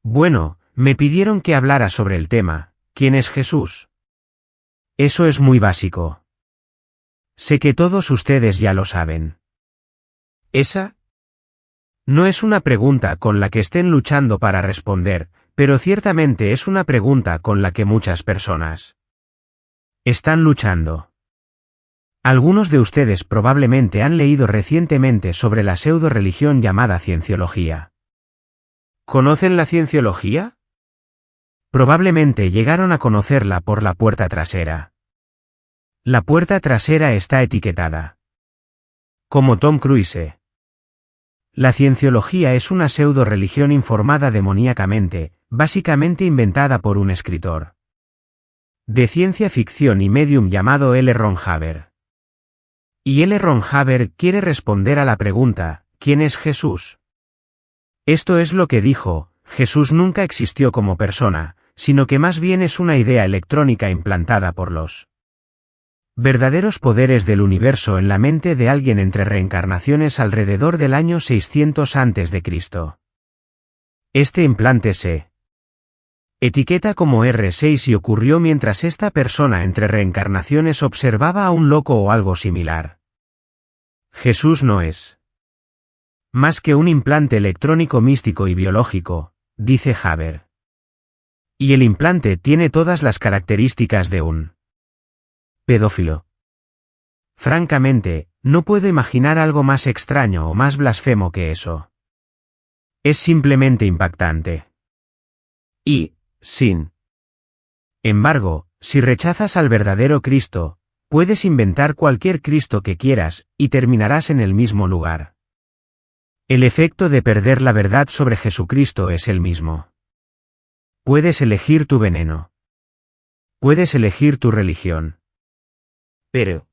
Bueno, me pidieron que hablara sobre el tema, ¿quién es Jesús? Eso es muy básico. Sé que todos ustedes ya lo saben. Esa no es una pregunta con la que estén luchando para responder, pero ciertamente es una pregunta con la que muchas personas están luchando. Algunos de ustedes probablemente han leído recientemente sobre la pseudo-religión llamada cienciología. ¿Conocen la cienciología? Probablemente llegaron a conocerla por la puerta trasera. La puerta trasera está etiquetada como Tom Cruise. La cienciología es una pseudo-religión informada demoníacamente, básicamente inventada por un escritor de ciencia ficción y medium llamado L. Ron Hubbard. Y L. Ron Hubbard quiere responder a la pregunta, ¿quién es Jesús? Esto es lo que dijo: Jesús nunca existió como persona, sino que más bien es una idea electrónica implantada por los verdaderos poderes del universo en la mente de alguien entre reencarnaciones alrededor del año 600 a.C. Este implante se etiqueta como R6 y ocurrió mientras esta persona entre reencarnaciones observaba a un loco o algo similar. Jesús no es más que un implante electrónico místico y biológico, dice Hubbard. Y el implante tiene todas las características de un pedófilo. Francamente, no puedo imaginar algo más extraño o más blasfemo que eso. Es simplemente impactante. Y, sin embargo, si rechazas al verdadero Cristo, puedes inventar cualquier Cristo que quieras, y terminarás en el mismo lugar. El efecto de perder la verdad sobre Jesucristo es el mismo. Puedes elegir tu veneno. Puedes elegir tu religión. Pero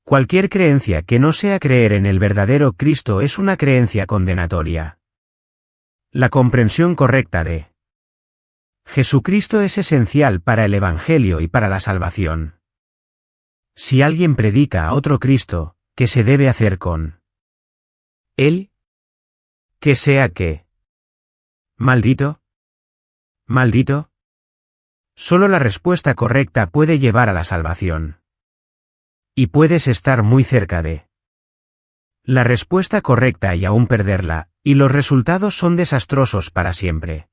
cualquier creencia que no sea creer en el verdadero Cristo es una creencia condenatoria. La comprensión correcta de Jesucristo es esencial para el Evangelio y para la salvación. Si alguien predica a otro Cristo, ¿qué se debe hacer con él? ¿Que sea qué? ¿Maldito? ¿Maldito? Solo la respuesta correcta puede llevar a la salvación. Y puedes estar muy cerca de la respuesta correcta y aún perderla, y los resultados son desastrosos para siempre.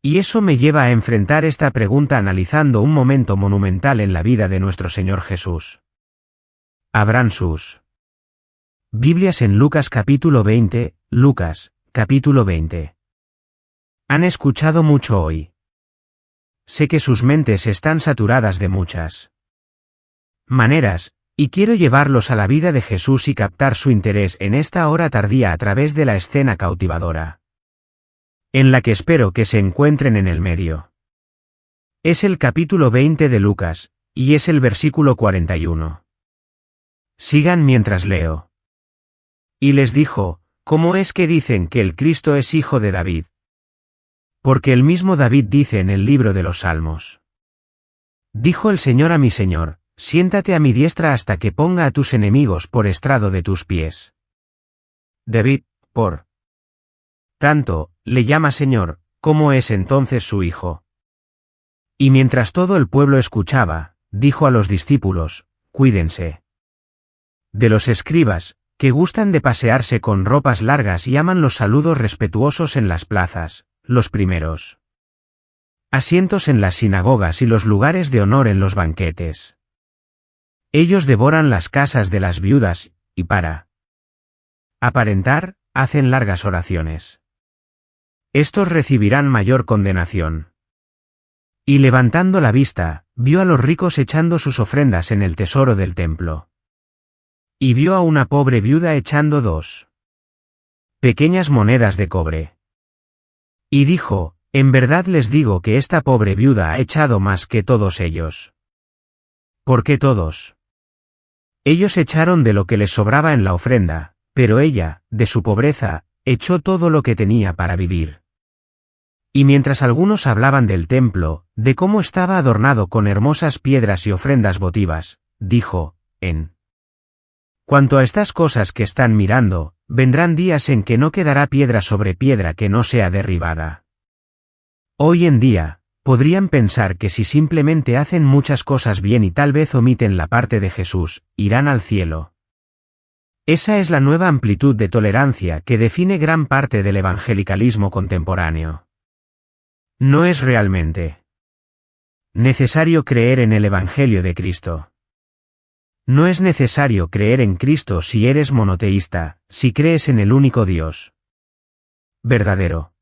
Y eso me lleva a enfrentar esta pregunta analizando un momento monumental en la vida de nuestro Señor Jesús. Abran sus Biblias en Lucas capítulo 20, Lucas, capítulo 20. Han escuchado mucho hoy. Sé que sus mentes están saturadas de muchas maneras, y quiero llevarlos a la vida de Jesús y captar su interés en esta hora tardía a través de la escena cautivadora en la que espero que se encuentren en el medio. Es el capítulo 20 de Lucas, y es el versículo 41. Sigan mientras leo. Y les dijo, ¿cómo es que dicen que el Cristo es hijo de David? Porque el mismo David dice en el libro de los Salmos: dijo el Señor a mi Señor, siéntate a mi diestra hasta que ponga a tus enemigos por estrado de tus pies. David, por tanto, le llama Señor, ¿cómo es entonces su hijo? Y mientras todo el pueblo escuchaba, dijo a los discípulos, cuídense de los escribas, que gustan de pasearse con ropas largas y aman los saludos respetuosos en las plazas, los primeros asientos en las sinagogas y los lugares de honor en los banquetes. Ellos devoran las casas de las viudas, y para aparentar, hacen largas oraciones. Estos recibirán mayor condenación. Y levantando la vista, vio a los ricos echando sus ofrendas en el tesoro del templo. Y vio a una pobre viuda echando 2 pequeñas monedas de cobre. Y dijo, en verdad les digo que esta pobre viuda ha echado más que todos ellos. ¿Por qué todos? Ellos echaron de lo que les sobraba en la ofrenda, pero ella, de su pobreza, echó todo lo que tenía para vivir. Y mientras algunos hablaban del templo, de cómo estaba adornado con hermosas piedras y ofrendas votivas, dijo, en cuanto a estas cosas que están mirando, Vendrán días en que no quedará piedra sobre piedra que no sea derribada. Hoy en día, podrían pensar que si simplemente hacen muchas cosas bien y tal vez omiten la parte de Jesús, irán al cielo. Esa es la nueva amplitud de tolerancia que define gran parte del evangelicalismo contemporáneo. No es realmente necesario creer en el Evangelio de Cristo. No es necesario creer en Cristo si eres monoteísta, si crees en el único Dios verdadero.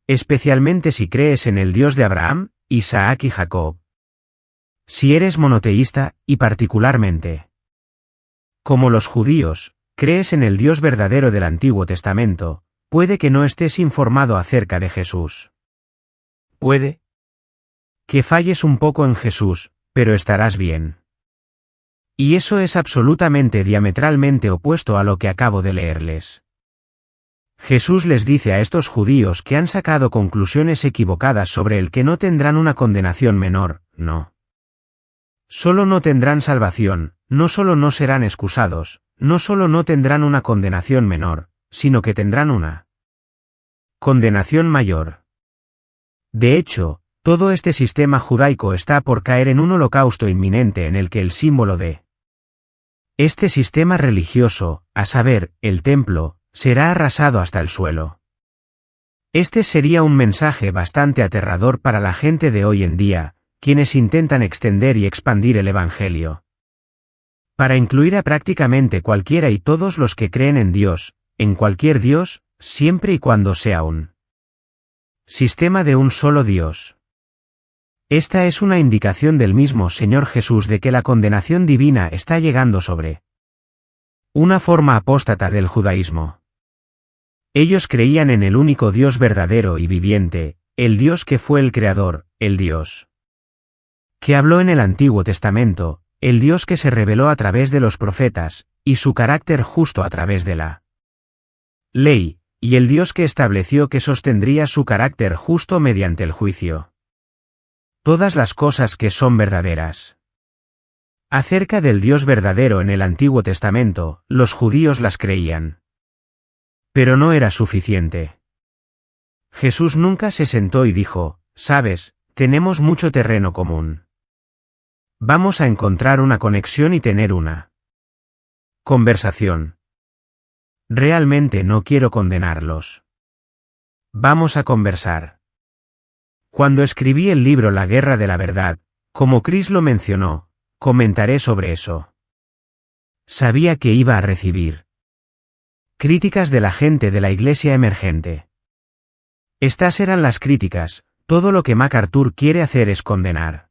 Especialmente si crees en el Dios de Abraham, Isaac y Jacob. Si eres monoteísta, y particularmente como los judíos, crees en el Dios verdadero del Antiguo Testamento, puede que no estés informado acerca de Jesús. Puede que falles un poco en Jesús, pero estarás bien. Y eso es absolutamente diametralmente opuesto a lo que acabo de leerles. Jesús les dice a estos judíos que han sacado conclusiones equivocadas sobre el que no tendrán una condenación menor, no. Solo no tendrán salvación, no solo no serán excusados, no solo no tendrán una condenación menor, sino que tendrán una condenación mayor. De hecho, todo este sistema judaico está por caer en un holocausto inminente en el que el símbolo de este sistema religioso, a saber, el templo, será arrasado hasta el suelo. Este sería un mensaje bastante aterrador para la gente de hoy en día, quienes intentan extender y expandir el Evangelio para incluir a prácticamente cualquiera y todos los que creen en Dios, en cualquier Dios, siempre y cuando sea un sistema de un solo Dios. Esta es una indicación del mismo Señor Jesús de que la condenación divina está llegando sobre una forma apóstata del judaísmo. Ellos creían en el único Dios verdadero y viviente, el Dios que fue el Creador, el Dios que habló en el Antiguo Testamento, el Dios que se reveló a través de los profetas, y su carácter justo a través de la ley, y el Dios que estableció que sostendría su carácter justo mediante el juicio. Todas las cosas que son verdaderas acerca del Dios verdadero en el Antiguo Testamento, los judíos las creían. Pero no era suficiente. Jesús nunca se sentó y dijo, «Sabes, tenemos mucho terreno común. Vamos a encontrar una conexión y tener una conversación. Realmente no quiero condenarlos. Vamos a conversar». Cuando escribí el libro La Guerra de la Verdad, como Chris lo mencionó, comentaré sobre eso. Sabía que iba a recibir críticas de la gente de la iglesia emergente. Estas eran las críticas, todo lo que MacArthur quiere hacer es condenar.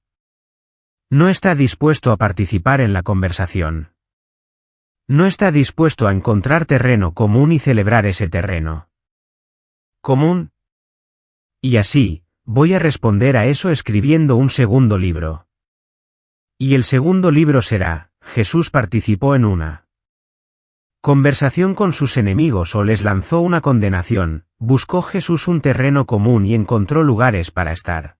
No está dispuesto a participar en la conversación. No está dispuesto a encontrar terreno común y celebrar ese terreno común. Y así, voy a responder a eso escribiendo un segundo libro. Y el segundo libro será, Jesús participó en una conversación con sus enemigos o les lanzó una condenación, buscó Jesús un terreno común y encontró lugares para estar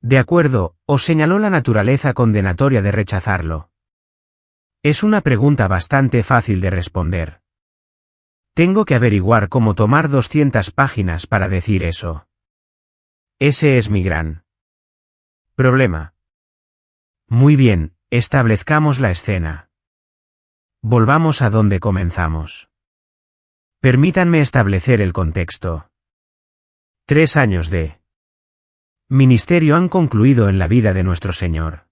de acuerdo, o señaló la naturaleza condenatoria de rechazarlo. Es una pregunta bastante fácil de responder. Tengo que averiguar cómo tomar 200 páginas para decir eso. Ese es mi gran problema. Muy bien, establezcamos la escena. Volvamos a donde comenzamos. Permítanme establecer el contexto. 3 años de ministerio han concluido en la vida de nuestro Señor.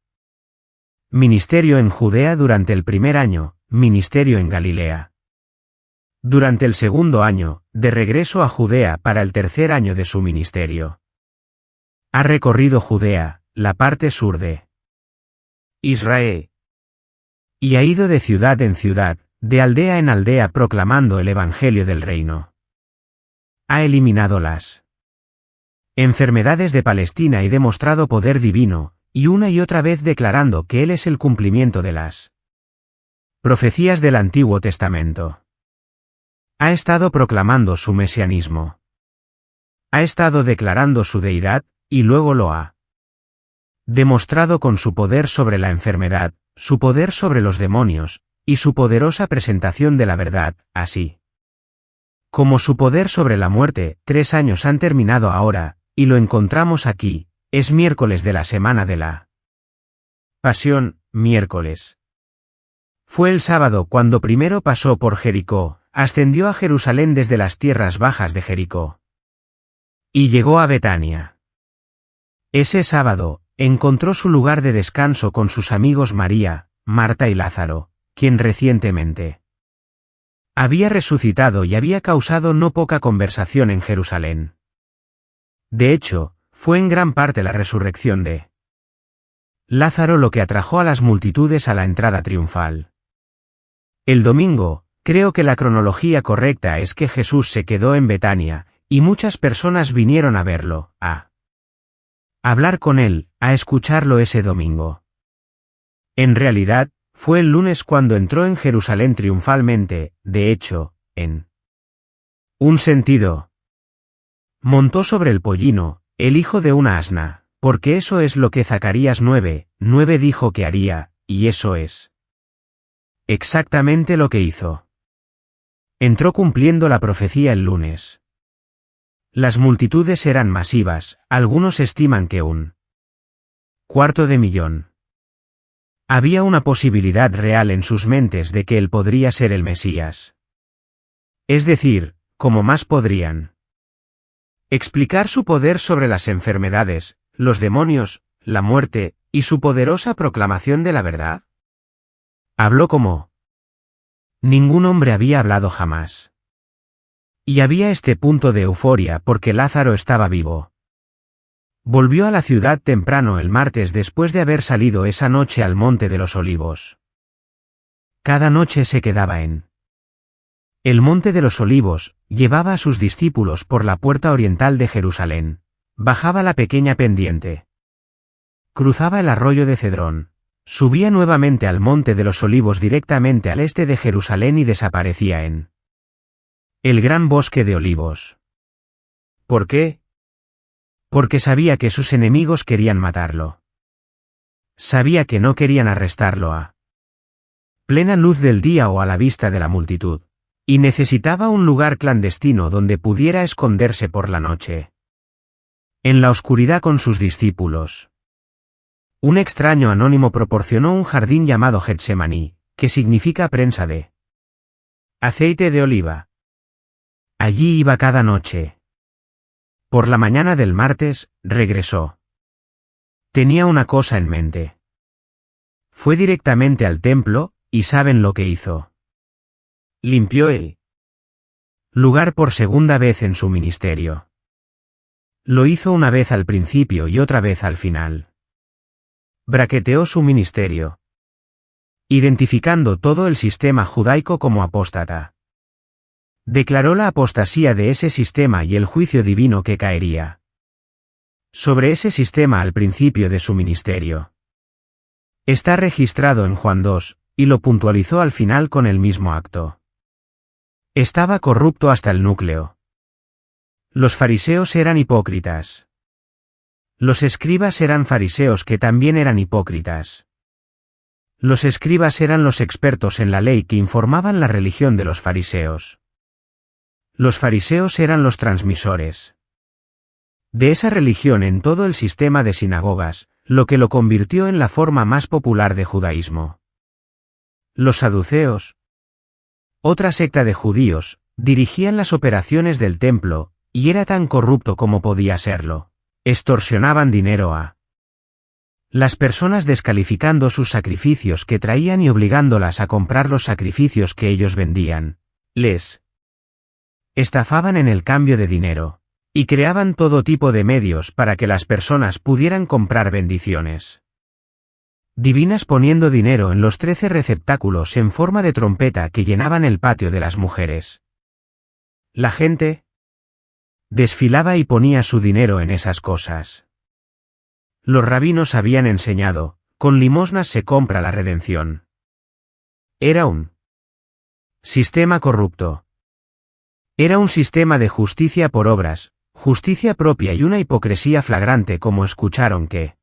Ministerio en Judea durante el primer año, ministerio en Galilea. Durante el segundo año, de regreso a Judea para el tercer año de su ministerio. Ha recorrido Judea, la parte sur de Israel. Y ha ido de ciudad en ciudad, de aldea en aldea proclamando el Evangelio del Reino. Ha eliminado las enfermedades de Palestina y demostrado poder divino, y una y otra vez declarando que Él es el cumplimiento de las profecías del Antiguo Testamento. Ha estado proclamando su mesianismo. Ha estado declarando su deidad, y luego lo ha demostrado con su poder sobre la enfermedad, su poder sobre los demonios, y su poderosa presentación de la verdad, así como su poder sobre la muerte. 3 años han terminado ahora, y lo encontramos aquí. Es miércoles de la semana de la Pasión, miércoles. Fue el sábado cuando primero pasó por Jericó, ascendió a Jerusalén desde las tierras bajas de Jericó. Y llegó a Betania. Ese sábado, encontró su lugar de descanso con sus amigos María, Marta y Lázaro, quien recientemente había resucitado y había causado no poca conversación en Jerusalén. De hecho, fue en gran parte la resurrección de Lázaro lo que atrajo a las multitudes a la entrada triunfal. El domingo, creo que la cronología correcta es que Jesús se quedó en Betania, y muchas personas vinieron a verlo, a hablar con él, a escucharlo ese domingo. En realidad, fue el lunes cuando entró en Jerusalén triunfalmente. De hecho, en un sentido, montó sobre el pollino, el hijo de una asna, porque eso es lo que Zacarías 9:9 dijo que haría, y eso es exactamente lo que hizo. Entró cumpliendo la profecía el lunes. Las multitudes eran masivas, algunos estiman que 250,000. Había una posibilidad real en sus mentes de que él podría ser el Mesías. Es decir, ¿cómo más podrían explicar su poder sobre las enfermedades, los demonios, la muerte, y su poderosa proclamación de la verdad? Habló como ningún hombre había hablado jamás. Y había este punto de euforia porque Lázaro estaba vivo. Volvió a la ciudad temprano el martes después de haber salido esa noche al Monte de los Olivos. Cada noche se quedaba en el Monte de los Olivos, llevaba a sus discípulos por la puerta oriental de Jerusalén, bajaba la pequeña pendiente, cruzaba el arroyo de Cedrón, subía nuevamente al Monte de los Olivos directamente al este de Jerusalén y desaparecía en el gran bosque de olivos. ¿Por qué? Porque sabía que sus enemigos querían matarlo. Sabía que no querían arrestarlo a plena luz del día o a la vista de la multitud, y necesitaba un lugar clandestino donde pudiera esconderse por la noche. En la oscuridad con sus discípulos. Un extraño anónimo proporcionó un jardín llamado Getsemaní, que significa prensa de aceite de oliva. Allí iba cada noche. Por la mañana del martes, regresó. Tenía una cosa en mente. Fue directamente al templo, y ¿saben lo que hizo? Limpió el lugar por segunda vez en su ministerio. Lo hizo una vez al principio y otra vez al final. Braqueteó su ministerio, identificando todo el sistema judaico como apóstata. Declaró la apostasía de ese sistema y el juicio divino que caería sobre ese sistema al principio de su ministerio. Está registrado en Juan 2, y lo puntualizó al final con el mismo acto. Estaba corrupto hasta el núcleo. Los fariseos eran hipócritas. Los escribas eran fariseos que también eran hipócritas. Los escribas eran los expertos en la ley que informaban la religión de los fariseos. Los fariseos eran los transmisores de esa religión en todo el sistema de sinagogas, lo que lo convirtió en la forma más popular de judaísmo. Los saduceos, otra secta de judíos, dirigían las operaciones del templo, y era tan corrupto como podía serlo. Extorsionaban dinero a las personas descalificando sus sacrificios que traían y obligándolas a comprar los sacrificios que ellos vendían. Les estafaban en el cambio de dinero, y creaban todo tipo de medios para que las personas pudieran comprar bendiciones divinas poniendo dinero en los 13 receptáculos en forma de trompeta que llenaban el patio de las mujeres. La gente desfilaba y ponía su dinero en esas cosas. Los rabinos habían enseñado, con limosnas se compra la redención. Era un sistema corrupto. Era un sistema de justicia por obras, justicia propia y una hipocresía flagrante como escucharon que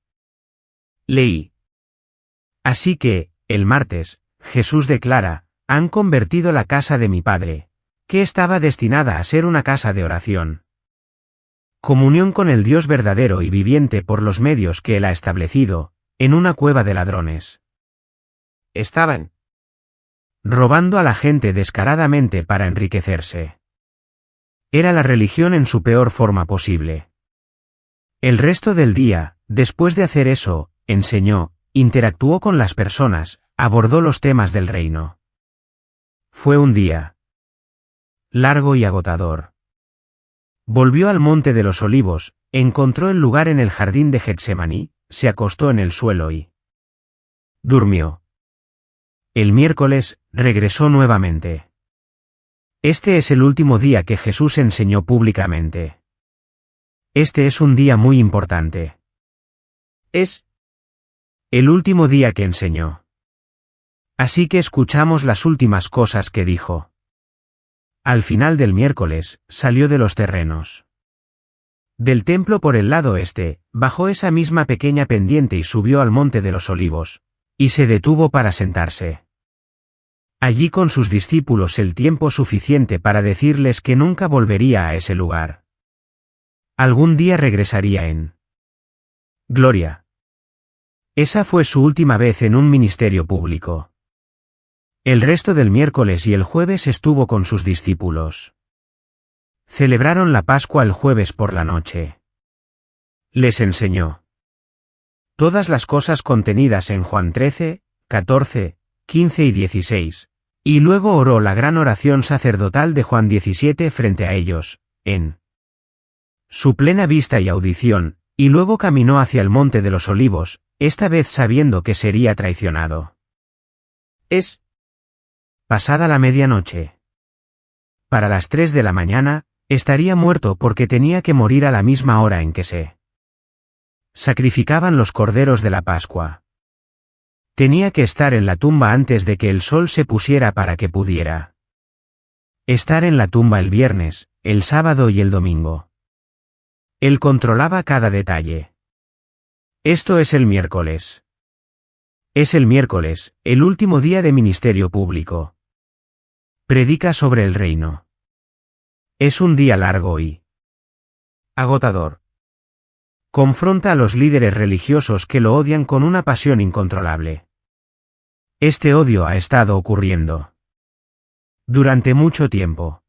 leí. Así que, el martes, Jesús declara, han convertido la casa de mi Padre, que estaba destinada a ser una casa de oración. Comunión con el Dios verdadero y viviente por los medios que Él ha establecido, en una cueva de ladrones. Estaban robando a la gente descaradamente para enriquecerse. Era la religión en su peor forma posible. El resto del día, después de hacer eso, enseñó, interactuó con las personas, abordó los temas del reino. Fue un día largo y agotador. Volvió al monte de los olivos, encontró el lugar en el jardín de Getsemaní, se acostó en el suelo y durmió. El miércoles, regresó nuevamente. Este es el último día que Jesús enseñó públicamente. Este es un día muy importante. Es el último día que enseñó. Así que escuchamos las últimas cosas que dijo. Al final del miércoles, salió de los terrenos del templo por el lado este, bajó esa misma pequeña pendiente y subió al monte de los olivos, y se detuvo para sentarse allí con sus discípulos el tiempo suficiente para decirles que nunca volvería a ese lugar. Algún día regresaría en gloria. Esa fue su última vez en un ministerio público. El resto del miércoles y el jueves estuvo con sus discípulos. Celebraron la Pascua el jueves por la noche. Les enseñó todas las cosas contenidas en Juan 13, 14, 15 y 16, y luego oró la gran oración sacerdotal de Juan 17 frente a ellos, en su plena vista y audición, y luego caminó hacia el monte de los olivos, esta vez sabiendo que sería traicionado. Es pasada la medianoche. Para las 3 de la mañana, estaría muerto porque tenía que morir a la misma hora en que se sacrificaban los corderos de la Pascua. Tenía que estar en la tumba antes de que el sol se pusiera para que pudiera estar en la tumba el viernes, el sábado y el domingo. Él controlaba cada detalle. Esto es el miércoles. Es el miércoles, el último día de ministerio público. Predica sobre el reino. Es un día largo y agotador. Confronta a los líderes religiosos que lo odian con una pasión incontrolable. Este odio ha estado ocurriendo durante mucho tiempo.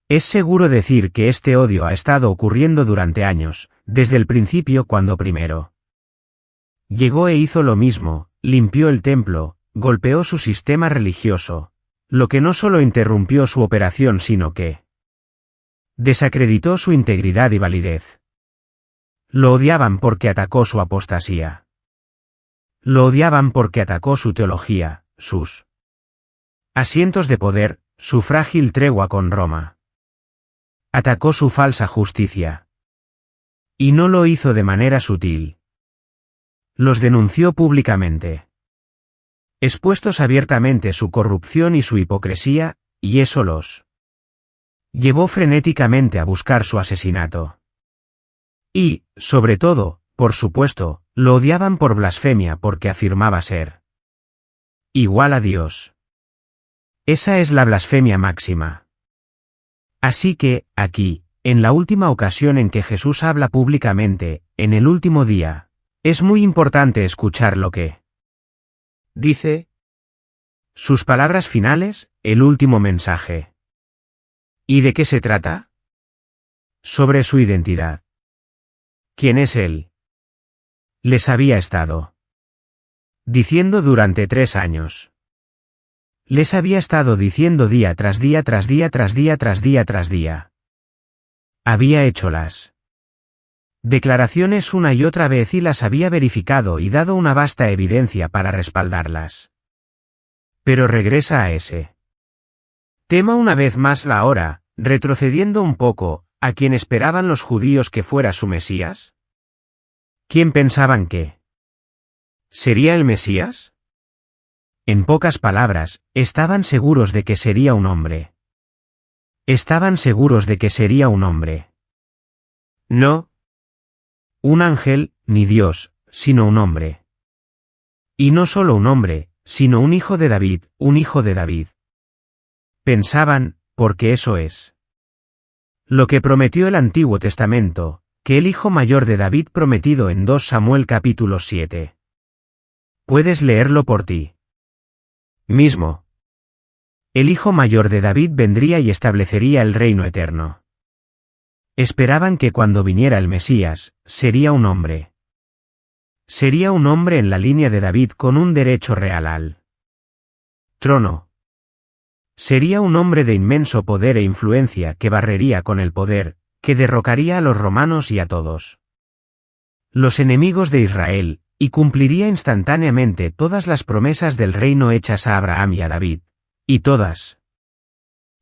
Es seguro decir que este odio ha estado ocurriendo durante años, desde el principio cuando primero llegó e hizo lo mismo, limpió el templo, golpeó su sistema religioso, lo que no solo interrumpió su operación sino que desacreditó su integridad y validez. Lo odiaban porque atacó su apostasía. Lo odiaban porque atacó su teología, sus asientos de poder, su frágil tregua con Roma. Atacó su falsa justicia. Y no lo hizo de manera sutil. Los denunció públicamente. Expuestos abiertamente su corrupción y su hipocresía, y eso los llevó frenéticamente a buscar su asesinato. Y, sobre todo, por supuesto, lo odiaban por blasfemia porque afirmaba ser igual a Dios. Esa es la blasfemia máxima. Así que, aquí, en la última ocasión en que Jesús habla públicamente, en el último día, es muy importante escuchar lo que dice. Sus palabras finales, el último mensaje. ¿Y de qué se trata? Sobre su identidad. ¿Quién es él? Les había estado diciendo durante 3 años. Les había estado diciendo día tras día tras día tras día tras día tras día. Había hecho las declaraciones una y otra vez y las había verificado y dado una vasta evidencia para respaldarlas. Pero regresa a ese tema una vez más la hora, retrocediendo un poco, ¿a quién esperaban los judíos que fuera su Mesías? ¿Quién pensaban que sería el Mesías? En pocas palabras, estaban seguros de que sería un hombre. Estaban seguros de que sería un hombre. No un ángel, ni Dios, sino un hombre. Y no solo un hombre, sino un hijo de David, un hijo de David. Pensaban, porque eso es lo que prometió el Antiguo Testamento, que el hijo mayor de David prometido en 2 Samuel capítulo 7. Puedes leerlo por ti mismo. El hijo mayor de David vendría y establecería el reino eterno. Esperaban que cuando viniera el Mesías, sería un hombre. Sería un hombre en la línea de David con un derecho real al trono. Sería un hombre de inmenso poder e influencia que barrería con el poder, que derrocaría a los romanos y a todos los enemigos de Israel, y cumpliría instantáneamente todas las promesas del reino hechas a Abraham y a David, y todas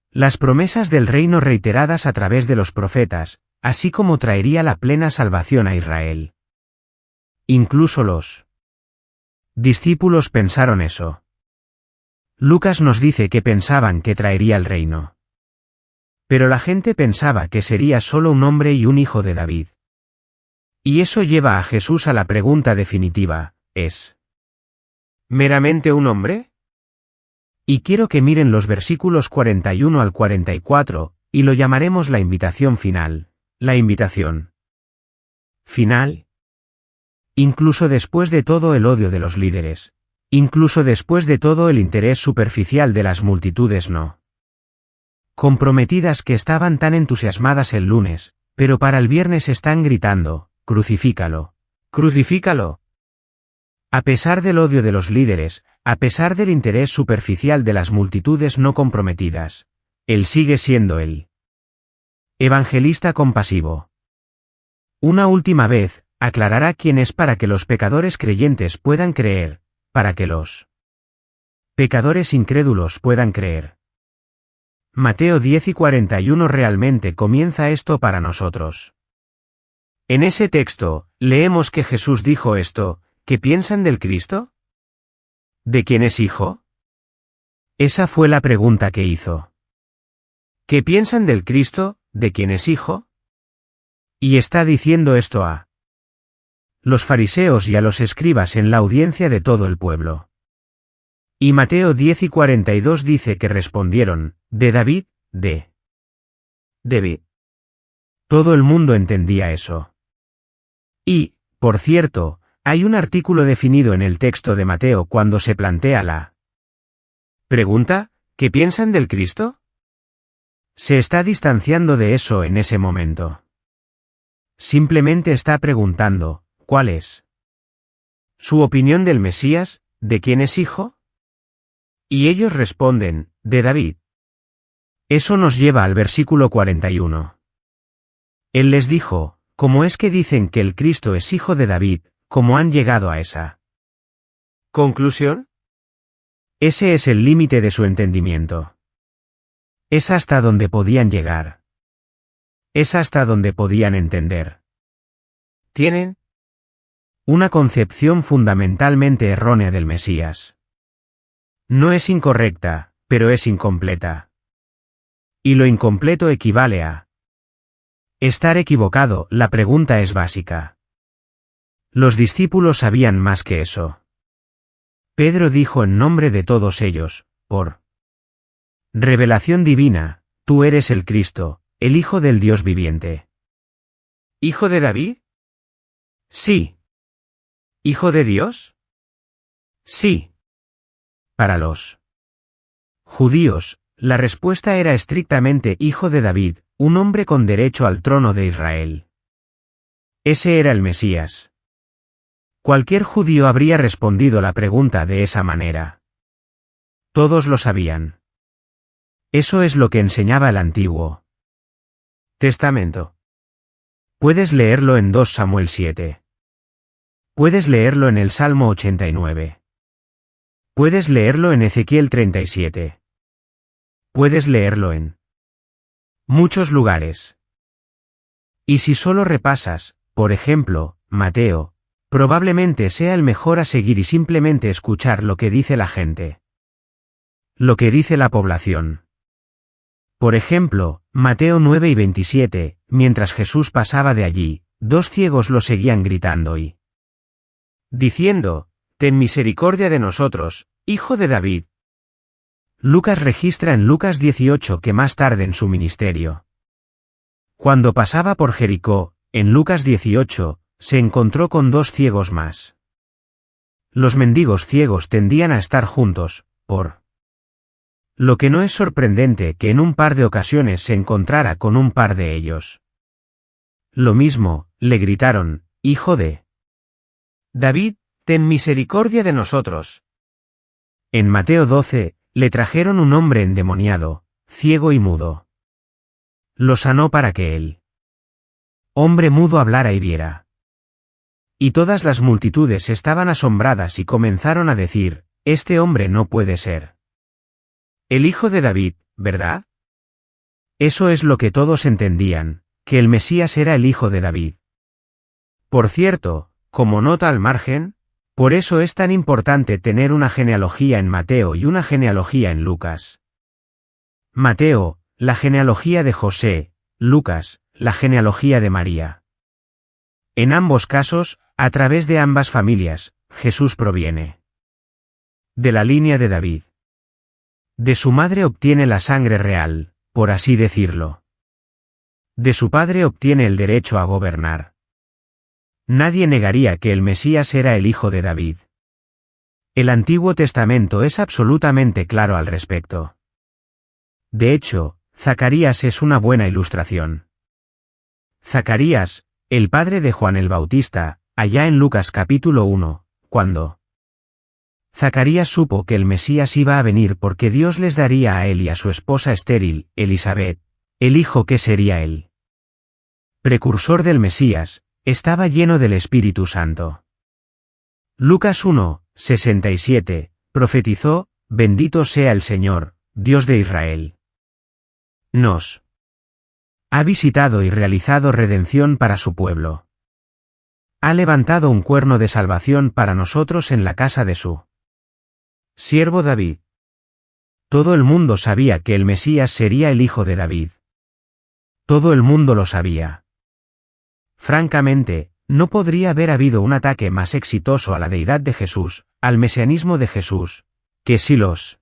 las promesas del reino reiteradas a través de los profetas, así como traería la plena salvación a Israel. Incluso los discípulos pensaron eso. Lucas nos dice que pensaban que traería el reino. Pero la gente pensaba que sería solo un hombre y un hijo de David. Y eso lleva a Jesús a la pregunta definitiva, ¿es meramente un hombre? Y quiero que miren los versículos 41 al 44, y lo llamaremos la invitación final. La invitación final. Incluso después de todo el odio de los líderes, incluso después de todo el interés superficial de las multitudes no comprometidas que estaban tan entusiasmadas el lunes, pero para el viernes están gritando, crucifícalo, crucifícalo. A pesar del odio de los líderes, a pesar del interés superficial de las multitudes no comprometidas, él sigue siendo el evangelista compasivo. Una última vez, aclarará quién es para que los pecadores creyentes puedan creer, para que los pecadores incrédulos puedan creer. Mateo 10 y 41 realmente comienza esto para nosotros. En ese texto, leemos que Jesús dijo esto, ¿qué piensan del Cristo? ¿De quién es hijo? Esa fue la pregunta que hizo. ¿Qué piensan del Cristo, de quién es hijo? Y está diciendo esto a los fariseos y a los escribas en la audiencia de todo el pueblo. Y Mateo 10 y 42 dice que respondieron, de David, de David. Todo el mundo entendía eso. Y, por cierto, hay un artículo definido en el texto de Mateo cuando se plantea la pregunta, ¿qué piensan del Cristo? Se está distanciando de eso en ese momento. Simplemente está preguntando, ¿cuál es su opinión del Mesías, de quién es hijo? Y ellos responden, de David. Eso nos lleva al versículo 41. Él les dijo, ¿cómo es que dicen que el Cristo es hijo de David, cómo han llegado a esa conclusión? Ese es el límite de su entendimiento. Es hasta donde podían llegar. Es hasta donde podían entender. Tienen una concepción fundamentalmente errónea del Mesías. No es incorrecta, pero es incompleta. Y lo incompleto equivale a estar equivocado. La pregunta es básica. Los discípulos sabían más que eso. Pedro dijo en nombre de todos ellos, por revelación divina, tú eres el Cristo, el Hijo del Dios viviente. ¿Hijo de David? Sí. ¿Hijo de Dios? Sí. Para los judíos, la respuesta era estrictamente hijo de David, un hombre con derecho al trono de Israel. Ese era el Mesías. Cualquier judío habría respondido la pregunta de esa manera. Todos lo sabían. Eso es lo que enseñaba el Antiguo Testamento. Puedes leerlo en 2 Samuel 7. Puedes leerlo en el Salmo 89. Puedes leerlo en Ezequiel 37. Puedes leerlo en muchos lugares. Y si solo repasas, por ejemplo, Mateo, probablemente sea el mejor a seguir y simplemente escuchar lo que dice la gente. Lo que dice la población. Por ejemplo, Mateo 9 y 27, mientras Jesús pasaba de allí, 2 ciegos lo seguían gritando y diciendo, ten misericordia de nosotros, hijo de David. Lucas registra en Lucas 18 que más tarde en su ministerio, cuando pasaba por Jericó, en Lucas 18, se encontró con 2 ciegos más. Los mendigos ciegos tendían a estar juntos, por lo que no es sorprendente que en un par de ocasiones se encontrara con un par de ellos. Lo mismo, le gritaron, Hijo de David, ten misericordia de nosotros. En Mateo 12, le trajeron un hombre endemoniado, ciego y mudo. Lo sanó para que el hombre mudo hablara y viera. Y todas las multitudes estaban asombradas y comenzaron a decir, este hombre no puede ser el hijo de David, ¿verdad? Eso es lo que todos entendían, que el Mesías era el hijo de David. Por cierto, como nota al margen, por eso es tan importante tener una genealogía en Mateo y una genealogía en Lucas. Mateo, la genealogía de José, Lucas, la genealogía de María. En ambos casos, a través de ambas familias, Jesús proviene de la línea de David. De su madre obtiene la sangre real, por así decirlo. De su padre obtiene el derecho a gobernar. Nadie negaría que el Mesías era el hijo de David. El Antiguo Testamento es absolutamente claro al respecto. De hecho, Zacarías es una buena ilustración. Zacarías, el padre de Juan el Bautista, allá en Lucas capítulo 1, cuando Zacarías supo que el Mesías iba a venir porque Dios les daría a él y a su esposa estéril, Elisabet, el hijo que sería él. Precursor del Mesías, estaba lleno del Espíritu Santo. Lucas 1, 67, profetizó, bendito sea el Señor, Dios de Israel. Nos ha visitado y realizado redención para su pueblo. Ha levantado un cuerno de salvación para nosotros en la casa de su siervo David. Todo el mundo sabía que el Mesías sería el hijo de David. Todo el mundo lo sabía. Francamente, no podría haber habido un ataque más exitoso a la deidad de Jesús, al mesianismo de Jesús, que si los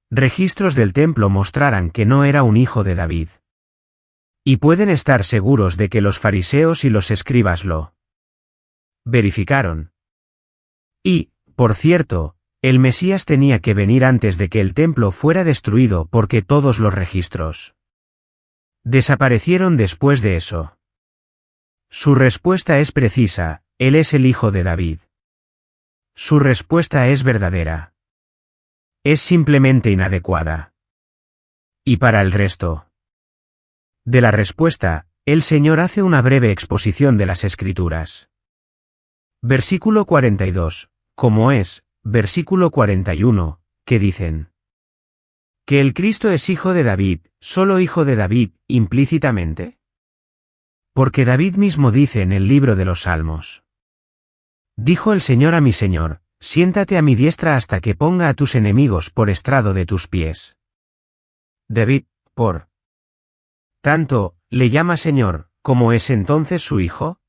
registros del templo mostraran que no era un hijo de David. Y pueden estar seguros de que los fariseos y los escribas lo verificaron. Y, por cierto, el Mesías tenía que venir antes de que el templo fuera destruido porque todos los registros desaparecieron después de eso. Su respuesta es precisa, él es el hijo de David. Su respuesta es verdadera. Es simplemente inadecuada. Y para el resto de la respuesta, el Señor hace una breve exposición de las Escrituras. Versículo 42, como es, versículo 41, que dicen que el Cristo es hijo de David, solo hijo de David, implícitamente. Porque David mismo dice en el libro de los Salmos: dijo el Señor a mi Señor, siéntate a mi diestra hasta que ponga a tus enemigos por estrado de tus pies. David, por tanto, le llama Señor, ¿cómo es entonces su hijo?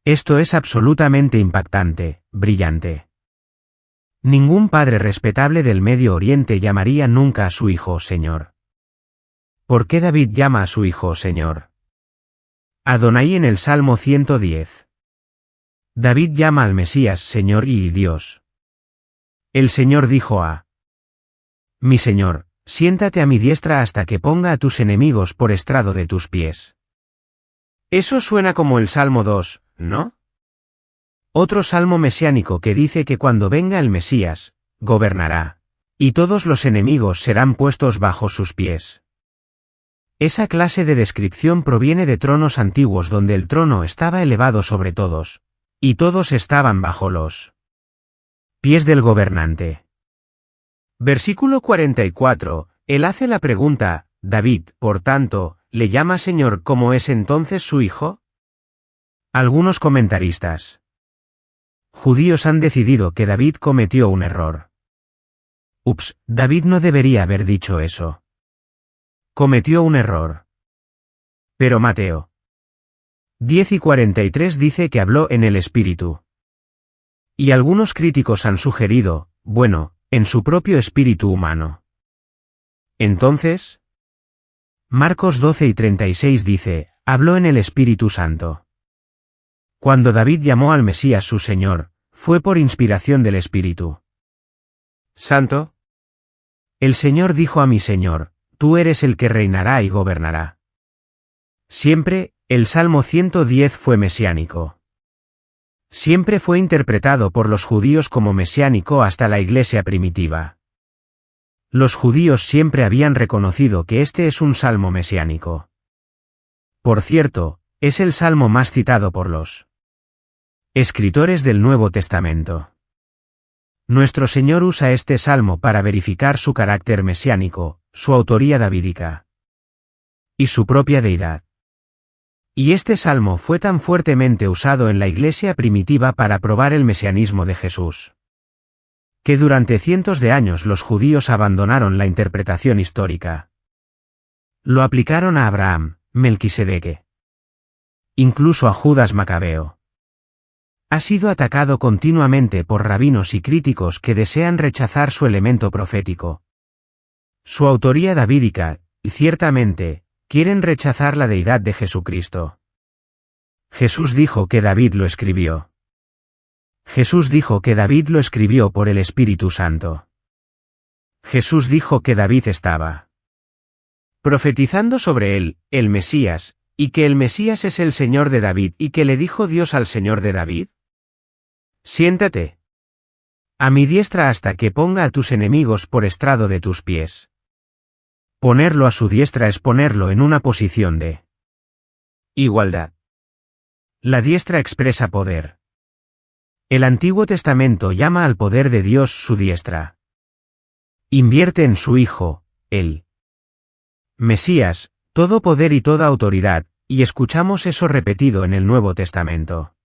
Esto es absolutamente impactante, brillante. Ningún padre respetable del Medio Oriente llamaría nunca a su hijo Señor. ¿Por qué David llama a su hijo Señor? Adonai en el Salmo 110. David llama al Mesías Señor y Dios. El Señor dijo a mi Señor, siéntate a mi diestra hasta que ponga a tus enemigos por estrado de tus pies. Eso suena como el Salmo 2, ¿no? Otro salmo mesiánico que dice que cuando venga el Mesías, gobernará, y todos los enemigos serán puestos bajo sus pies. Esa clase de descripción proviene de tronos antiguos donde el trono estaba elevado sobre todos, y todos estaban bajo los pies del gobernante. Versículo 44, él hace la pregunta, David, por tanto, ¿le llama Señor como es entonces su hijo? Algunos comentaristas judíos han decidido que David cometió un error. David no debería haber dicho eso. Cometió un error. Pero Mateo 10 y 43 dice que habló en el Espíritu. Y algunos críticos han sugerido, bueno, en su propio espíritu humano. Entonces, Marcos 12:36 dice, habló en el Espíritu Santo. Cuando David llamó al Mesías su Señor, fue por inspiración del Espíritu Santo. El Señor dijo a mi Señor, tú eres el que reinará y gobernará. Siempre, el Salmo 110 fue mesiánico. Siempre fue interpretado por los judíos como mesiánico hasta la Iglesia primitiva. Los judíos siempre habían reconocido que este es un salmo mesiánico. Por cierto, es el salmo más citado por los escritores del Nuevo Testamento. Nuestro Señor usa este salmo para verificar su carácter mesiánico, su autoría davídica y su propia deidad. Y este salmo fue tan fuertemente usado en la Iglesia primitiva para probar el mesianismo de Jesús, que durante cientos de años los judíos abandonaron la interpretación histórica. Lo aplicaron a Abraham, Melquisedeque, incluso a Judas Macabeo. Ha sido atacado continuamente por rabinos y críticos que desean rechazar su elemento profético, su autoría davídica, y ciertamente, quieren rechazar la deidad de Jesucristo. Jesús dijo que David lo escribió. Jesús dijo que David lo escribió por el Espíritu Santo. Jesús dijo que David estaba profetizando sobre él, el Mesías, y que el Mesías es el Señor de David y que le dijo Dios al Señor de David: siéntate a mi diestra hasta que ponga a tus enemigos por estrado de tus pies. Ponerlo a su diestra es ponerlo en una posición de igualdad. La diestra expresa poder. El Antiguo Testamento llama al poder de Dios su diestra. Invierte en su Hijo, el Mesías, todo poder y toda autoridad, y escuchamos eso repetido en el Nuevo Testamento.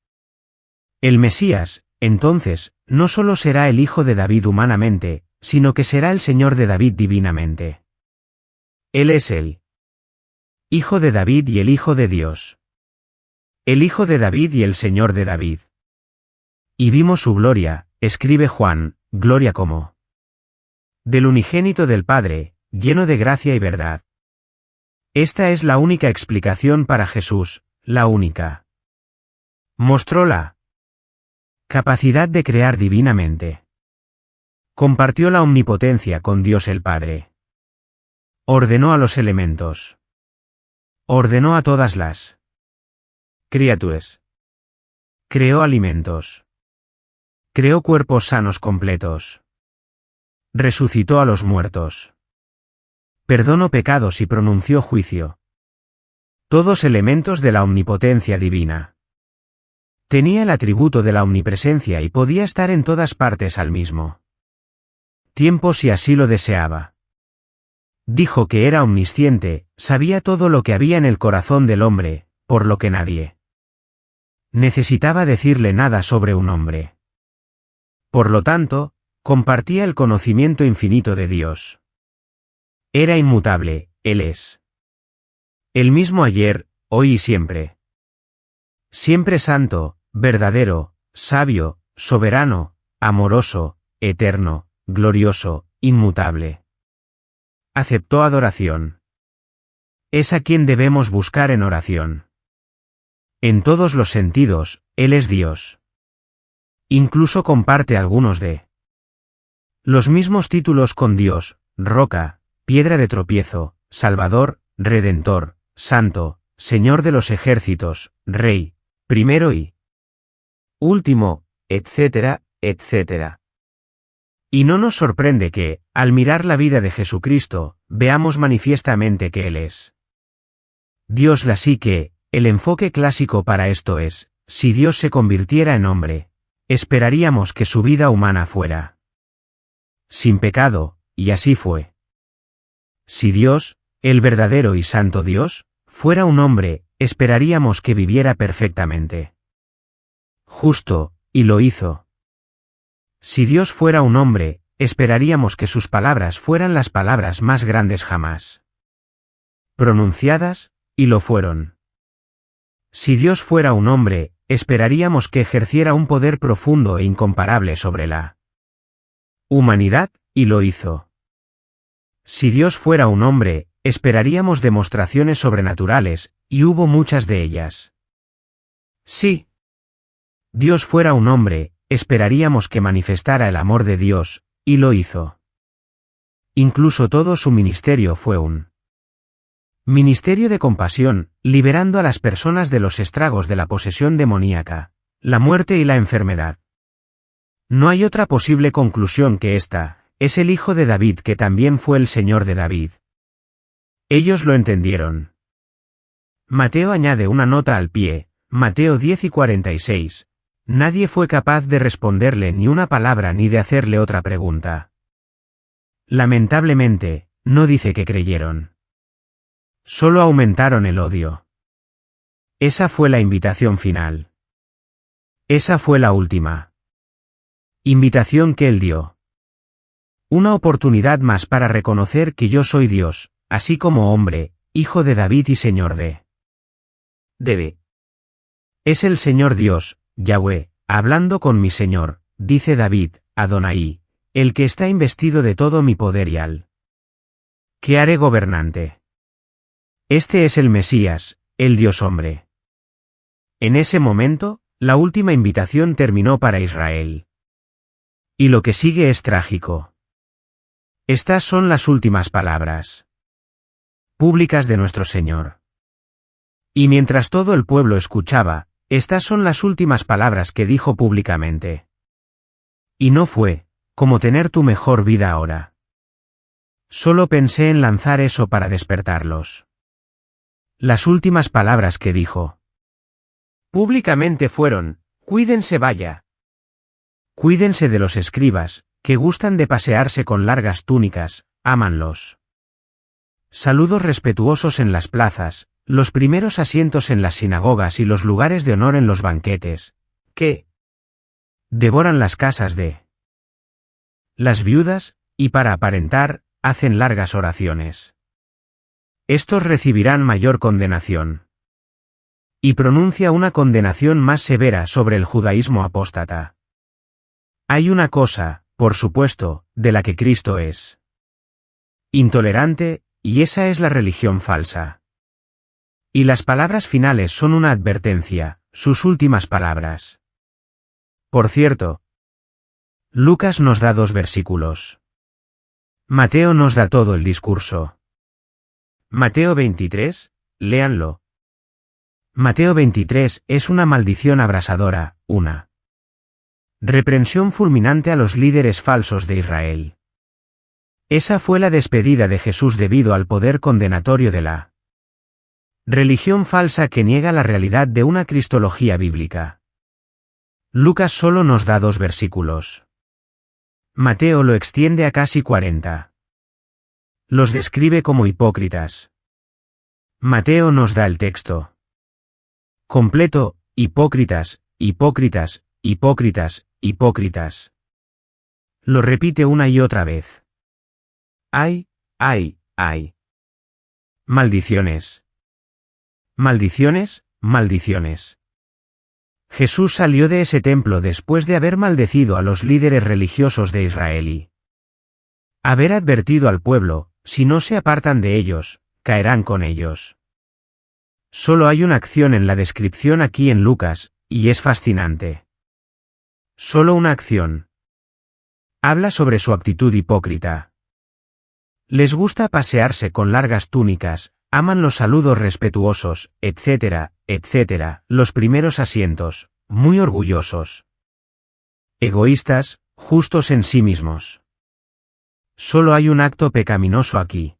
El Mesías, entonces, no solo será el Hijo de David humanamente, sino que será el Señor de David divinamente. Él es el Hijo de David y el Hijo de Dios. El Hijo de David y el Señor de David. Y vimos su gloria, escribe Juan, gloria como del unigénito del Padre, lleno de gracia y verdad. Esta es la única explicación para Jesús, la única. Mostró la capacidad de crear divinamente. Compartió la omnipotencia con Dios el Padre. Ordenó a los elementos. Ordenó a todas las criaturas. Creó alimentos. Creó cuerpos sanos completos. Resucitó a los muertos. Perdonó pecados y pronunció juicio. Todos elementos de la omnipotencia divina. Tenía el atributo de la omnipresencia y podía estar en todas partes al mismo tiempo si así lo deseaba. Dijo que era omnisciente, sabía todo lo que había en el corazón del hombre, por lo que nadie necesitaba decirle nada sobre un hombre. Por lo tanto, compartía el conocimiento infinito de Dios. Era inmutable, Él es el mismo ayer, hoy y siempre. Siempre santo, verdadero, sabio, soberano, amoroso, eterno, glorioso, inmutable. Aceptó adoración. Es a quien debemos buscar en oración. En todos los sentidos, Él es Dios. Incluso comparte algunos de los mismos títulos con Dios: roca, piedra de tropiezo, Salvador, Redentor, Santo, Señor de los ejércitos, Rey, primero y último, etcétera, etcétera. Y no nos sorprende que, al mirar la vida de Jesucristo, veamos manifiestamente que Él es Dios. Así que, el enfoque clásico para esto es, si Dios se convirtiera en hombre, esperaríamos que su vida humana fuera sin pecado, y así fue. Si Dios, el verdadero y santo Dios, fuera un hombre, esperaríamos que viviera perfectamente justo, y lo hizo. Si Dios fuera un hombre, esperaríamos que sus palabras fueran las palabras más grandes jamás pronunciadas, y lo fueron. Si Dios fuera un hombre, esperaríamos que ejerciera un poder profundo e incomparable sobre la humanidad, y lo hizo. Si Dios fuera un hombre, esperaríamos demostraciones sobrenaturales, y hubo muchas de ellas. Si Dios fuera un hombre, esperaríamos que manifestara el amor de Dios, y lo hizo. Incluso todo su ministerio fue un ministerio de compasión, liberando a las personas de los estragos de la posesión demoníaca, la muerte y la enfermedad. No hay otra posible conclusión que esta: es el hijo de David que también fue el Señor de David. Ellos lo entendieron. Mateo añade una nota al pie, Mateo 10 y 46. Nadie fue capaz de responderle ni una palabra ni de hacerle otra pregunta. Lamentablemente, no dice que creyeron. Solo aumentaron el odio. Esa fue la invitación final. Esa fue la última invitación que él dio. Una oportunidad más para reconocer que yo soy Dios, así como hombre, hijo de David y Señor de Debe. Es el Señor Dios, Yahweh, hablando con mi Señor, dice David, Adonai, el que está investido de todo mi poder y al que haré gobernante. Este es el Mesías, el Dios hombre. En ese momento, la última invitación terminó para Israel. Y lo que sigue es trágico. Estas son las últimas palabras públicas de nuestro Señor. Y mientras todo el pueblo escuchaba, estas son las últimas palabras que dijo públicamente. Y no fue, como tener tu mejor vida ahora. Solo pensé en lanzar eso para despertarlos. Las últimas palabras que dijo públicamente fueron: cuídense, vaya. Cuídense de los escribas, que gustan de pasearse con largas túnicas, ámanlos. Saludos respetuosos en las plazas, los primeros asientos en las sinagogas y los lugares de honor en los banquetes, que devoran las casas de las viudas, y para aparentar, hacen largas oraciones. Estos recibirán mayor condenación. Y pronuncia una condenación más severa sobre el judaísmo apóstata. Hay una cosa, por supuesto, de la que Cristo es intolerante, y esa es la religión falsa. Y las palabras finales son una advertencia, sus últimas palabras. Por cierto, Lucas nos da 2 versículos. Mateo nos da todo el discurso. Mateo 23, léanlo. Mateo 23 es una maldición abrasadora, una reprensión fulminante a los líderes falsos de Israel. Esa fue la despedida de Jesús debido al poder condenatorio de la religión falsa que niega la realidad de una cristología bíblica. Lucas solo nos da 2 versículos. Mateo lo extiende a casi 40. Los describe como hipócritas. Mateo nos da el texto completo: hipócritas, hipócritas, hipócritas, hipócritas. Lo repite una y otra vez. ¡Ay, ay, ay! Maldiciones. Maldiciones, maldiciones. Jesús salió de ese templo después de haber maldecido a los líderes religiosos de Israel y haber advertido al pueblo: si no se apartan de ellos, caerán con ellos. Solo hay una acción en la descripción aquí en Lucas, y es fascinante. Solo una acción. Habla sobre su actitud hipócrita. Les gusta pasearse con largas túnicas, aman los saludos respetuosos, etcétera, etcétera, los primeros asientos, muy orgullosos. Egoístas, justos en sí mismos. Solo hay un acto pecaminoso aquí.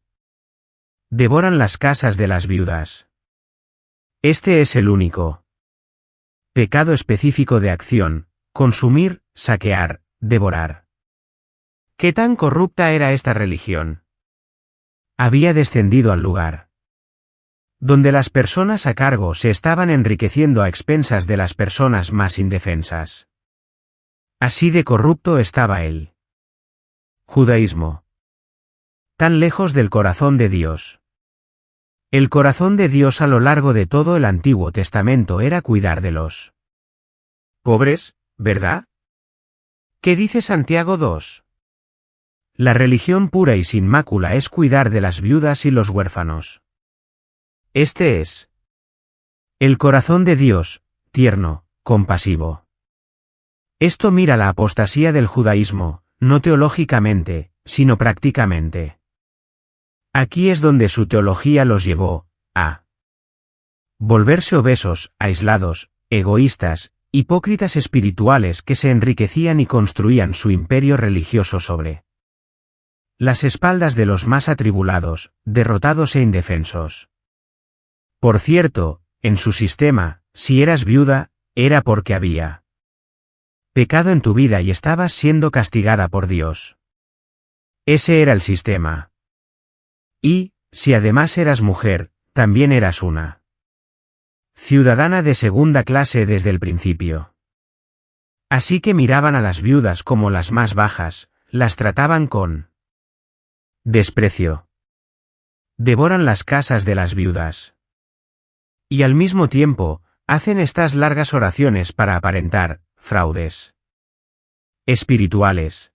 Devoran las casas de las viudas. Este es el único pecado específico de acción: consumir, saquear, devorar. ¿Qué tan corrupta era esta religión? Había descendido al lugar donde las personas a cargo se estaban enriqueciendo a expensas de las personas más indefensas. Así de corrupto estaba el judaísmo. Tan lejos del corazón de Dios. El corazón de Dios a lo largo de todo el Antiguo Testamento era cuidar de los pobres, ¿verdad? ¿Qué dice Santiago 2? La religión pura y sin mácula es cuidar de las viudas y los huérfanos. Este es el corazón de Dios, tierno, compasivo. Esto mira la apostasía del judaísmo, no teológicamente, sino prácticamente. Aquí es donde su teología los llevó a volverse obesos, aislados, egoístas, hipócritas espirituales que se enriquecían y construían su imperio religioso sobre las espaldas de los más atribulados, derrotados e indefensos. Por cierto, en su sistema, si eras viuda, era porque había pecado en tu vida y estabas siendo castigada por Dios. Ese era el sistema. Y, si además eras mujer, también eras una ciudadana de segunda clase desde el principio. Así que miraban a las viudas como las más bajas, las trataban con desprecio. Devoran las casas de las viudas. Y al mismo tiempo, hacen estas largas oraciones para aparentar fraudes espirituales.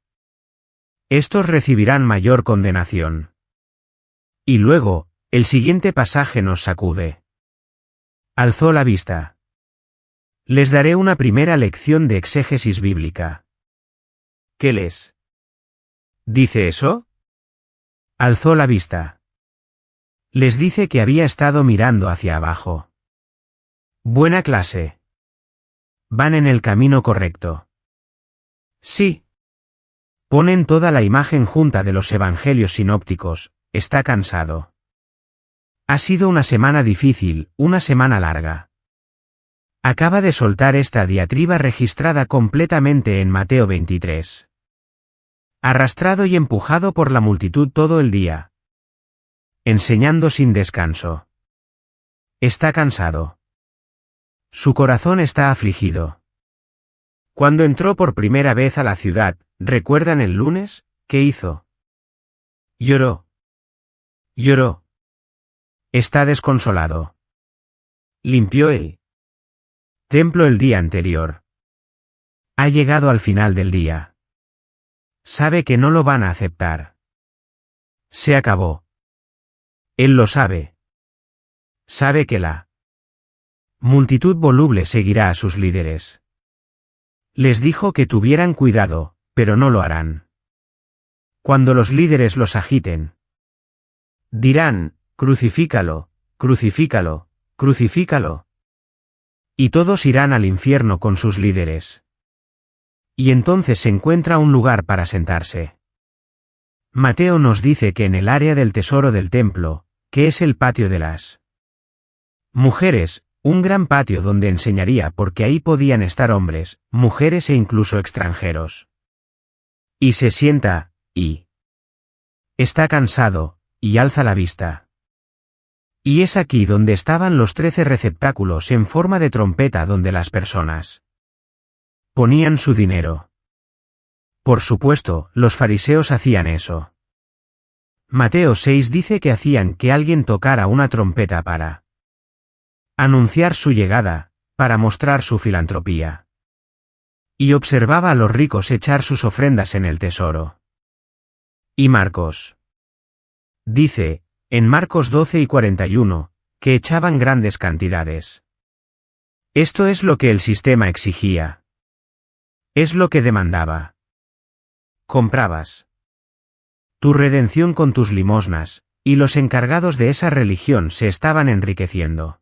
Estos recibirán mayor condenación. Y luego, el siguiente pasaje nos sacude. Alzó la vista. Les daré una primera lección de exégesis bíblica. ¿Qué les dice eso? Alzó la vista. Les dice que había estado mirando hacia abajo. Buena clase. Van en el camino correcto. Sí. Ponen toda la imagen junta de los evangelios sinópticos, está cansado. Ha sido una semana difícil, una semana larga. Acaba de soltar esta diatriba registrada completamente en Mateo 23. Arrastrado y empujado por la multitud todo el día. Enseñando sin descanso. Está cansado. Su corazón está afligido. Cuando entró por primera vez a la ciudad, ¿recuerdan el lunes? ¿Qué hizo? Lloró. Lloró. Está desconsolado. Limpió el templo el día anterior. Ha llegado al final del día. Sabe que no lo van a aceptar. Se acabó. Él lo sabe. Sabe que la multitud voluble seguirá a sus líderes. Les dijo que tuvieran cuidado, pero no lo harán. Cuando los líderes los agiten, dirán, crucifícalo, crucifícalo, crucifícalo. Y todos irán al infierno con sus líderes. Y entonces se encuentra un lugar para sentarse. Mateo nos dice que en el área del tesoro del templo, que es el patio de las mujeres, un gran patio donde enseñaría porque ahí podían estar hombres, mujeres e incluso extranjeros. Y se sienta, y está cansado, y alza la vista. Y es aquí donde estaban los 13 receptáculos en forma de trompeta donde las personas ponían su dinero. Por supuesto, los fariseos hacían eso. Mateo 6 dice que hacían que alguien tocara una trompeta para anunciar su llegada, para mostrar su filantropía. Y observaba a los ricos echar sus ofrendas en el tesoro. Y Marcos dice, en Marcos 12 y 41, que echaban grandes cantidades. Esto es lo que el sistema exigía. Es lo que demandaba. Comprabas tu redención con tus limosnas, y los encargados de esa religión se estaban enriqueciendo.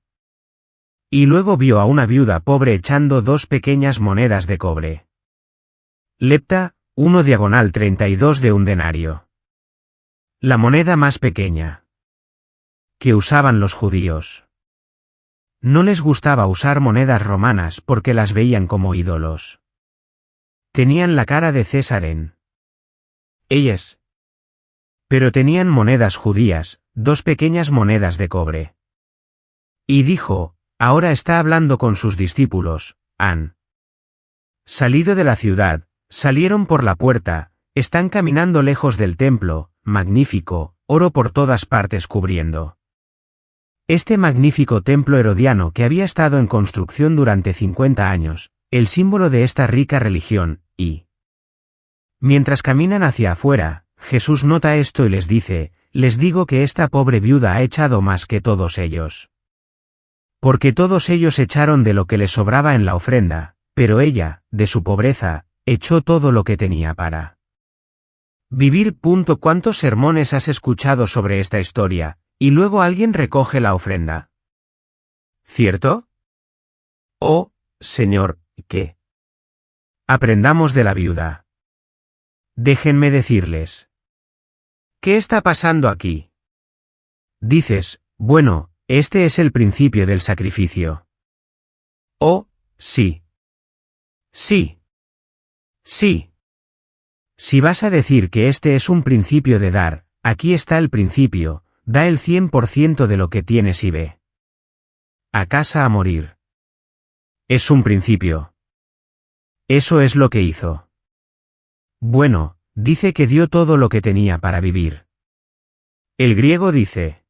Y luego vio a una viuda pobre echando 2 pequeñas monedas de cobre. Lepta, 1/32 de un denario. La moneda más pequeña que usaban los judíos. No les gustaba usar monedas romanas porque las veían como ídolos. Tenían la cara de César en ellas. Pero tenían monedas judías, 2 pequeñas monedas de cobre. Y dijo, ahora está hablando con sus discípulos, han salido de la ciudad, salieron por la puerta, están caminando lejos del templo, magnífico, oro por todas partes cubriendo. Este magnífico templo herodiano que había estado en construcción durante 50 años, el símbolo de esta rica religión, y mientras caminan hacia afuera, Jesús nota esto y les dice, les digo que esta pobre viuda ha echado más que todos ellos. Porque todos ellos echaron de lo que les sobraba en la ofrenda, pero ella, de su pobreza, echó todo lo que tenía para vivir. ¿Cuántos sermones has escuchado sobre esta historia, y luego alguien recoge la ofrenda? ¿Cierto? Oh, Señor, ¿qué? Aprendamos de la viuda. Déjenme decirles. ¿Qué está pasando aquí? Dices, bueno, este es el principio del sacrificio. Oh, sí. Sí. Sí. Si vas a decir que este es un principio de dar, aquí está el principio, da el 100% de lo que tienes y ve a casa a morir. Es un principio. Eso es lo que hizo. Bueno, dice que dio todo lo que tenía para vivir. El griego dice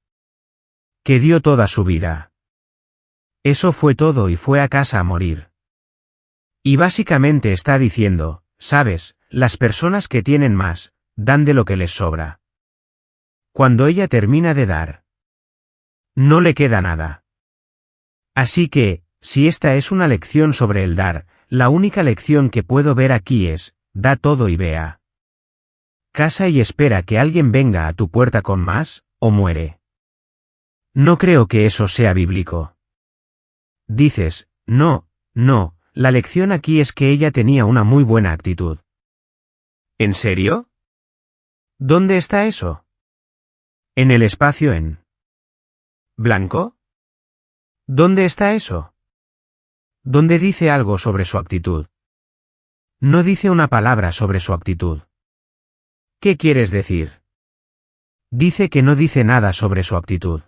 que dio toda su vida. Eso fue todo y fue a casa a morir. Y básicamente está diciendo, sabes, las personas que tienen más, dan de lo que les sobra. Cuando ella termina de dar, no le queda nada. Así que, si esta es una lección sobre el dar, la única lección que puedo ver aquí es, da todo y vea casa y espera que alguien venga a tu puerta con más, o muere. No creo que eso sea bíblico. Dices, no, la lección aquí es que ella tenía una muy buena actitud. ¿En serio? ¿Dónde está eso? ¿En el espacio en blanco? ¿Dónde está eso? ¿Dónde dice algo sobre su actitud? No dice una palabra sobre su actitud. ¿Qué quieres decir? Dice que no dice nada sobre su actitud.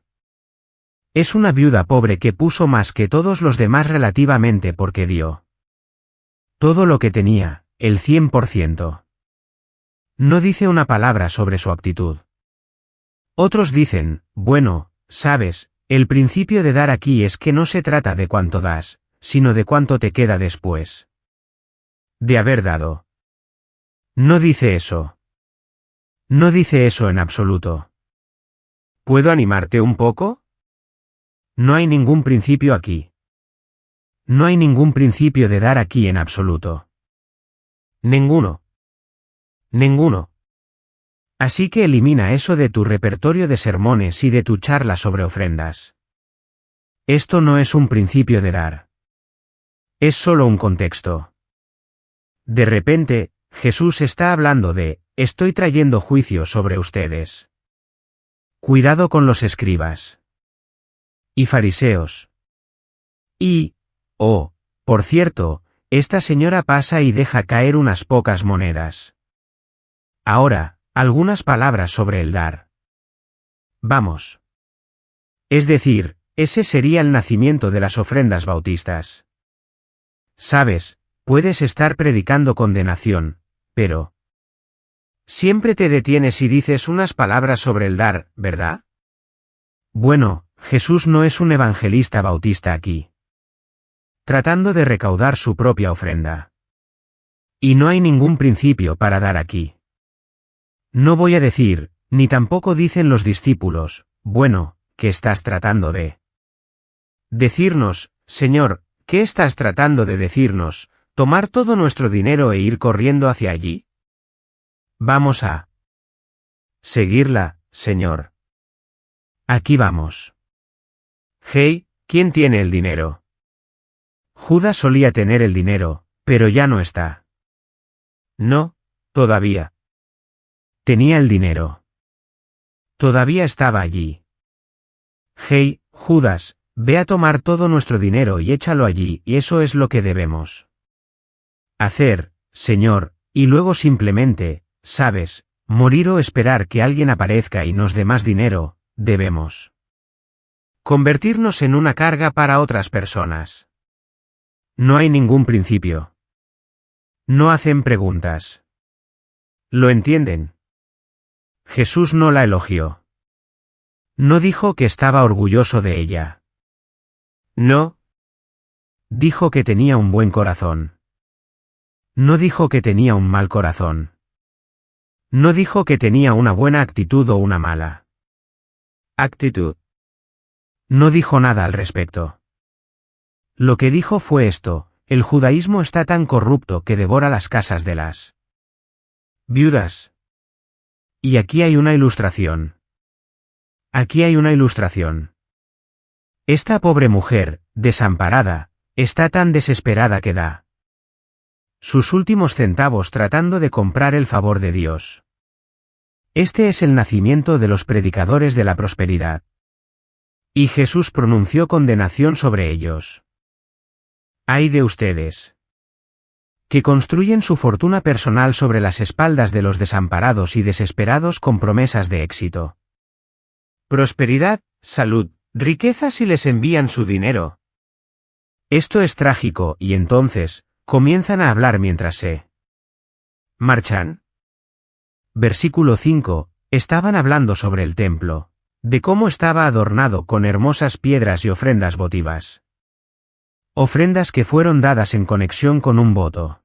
Es una viuda pobre que puso más que todos los demás relativamente porque dio todo lo que tenía, el 100%. No dice una palabra sobre su actitud. Otros dicen, bueno, sabes, el principio de dar aquí es que no se trata de cuánto das, sino de cuánto te queda después de haber dado. No dice eso. No dice eso en absoluto. ¿Puedo animarte un poco? No hay ningún principio aquí. No hay ningún principio de dar aquí en absoluto. Ninguno. Ninguno. Así que elimina eso de tu repertorio de sermones y de tu charla sobre ofrendas. Esto no es un principio de dar. Es solo un contexto. De repente, Jesús está hablando de, estoy trayendo juicio sobre ustedes. Cuidado con los escribas y fariseos. Y, oh, por cierto, esta señora pasa y deja caer unas pocas monedas. Ahora, algunas palabras sobre el dar. Vamos. Es decir, ese sería el nacimiento de las ofrendas bautistas. Sabes, puedes estar predicando condenación, pero siempre te detienes y dices unas palabras sobre el dar, ¿verdad? Bueno, Jesús no es un evangelista bautista aquí. Tratando de recaudar su propia ofrenda. Y no hay ningún principio para dar aquí. No voy a decir, ni tampoco dicen los discípulos, bueno, ¿qué estás tratando de decirnos, Señor? ¿Qué estás tratando de decirnos? ¿Tomar todo nuestro dinero e ir corriendo hacia allí? Vamos a seguirla, Señor. Aquí vamos. Hey, ¿quién tiene el dinero? Judas solía tener el dinero, pero ya no está. No, todavía. Tenía el dinero. Todavía estaba allí. Hey, Judas, ve a tomar todo nuestro dinero y échalo allí, y eso es lo que debemos hacer, Señor, y luego simplemente, sabes, morir o esperar que alguien aparezca y nos dé más dinero, debemos convertirnos en una carga para otras personas. No hay ningún principio. No hacen preguntas. ¿Lo entienden? Jesús no la elogió. No dijo que estaba orgulloso de ella. No. Dijo que tenía un buen corazón. No dijo que tenía un mal corazón. No dijo que tenía una buena actitud o una mala actitud. No dijo nada al respecto. Lo que dijo fue esto: el judaísmo está tan corrupto que devora las casas de las viudas. Y aquí hay una ilustración. Aquí hay una ilustración. Esta pobre mujer, desamparada, está tan desesperada que da sus últimos centavos tratando de comprar el favor de Dios. Este es el nacimiento de los predicadores de la prosperidad. Y Jesús pronunció condenación sobre ellos. ¡Ay de ustedes! Que construyen su fortuna personal sobre las espaldas de los desamparados y desesperados con promesas de éxito. Prosperidad, salud, riquezas y les envían su dinero. Esto es trágico y entonces, comienzan a hablar mientras se marchan. Versículo 5, estaban hablando sobre el templo, de cómo estaba adornado con hermosas piedras y ofrendas votivas. Ofrendas que fueron dadas en conexión con un voto.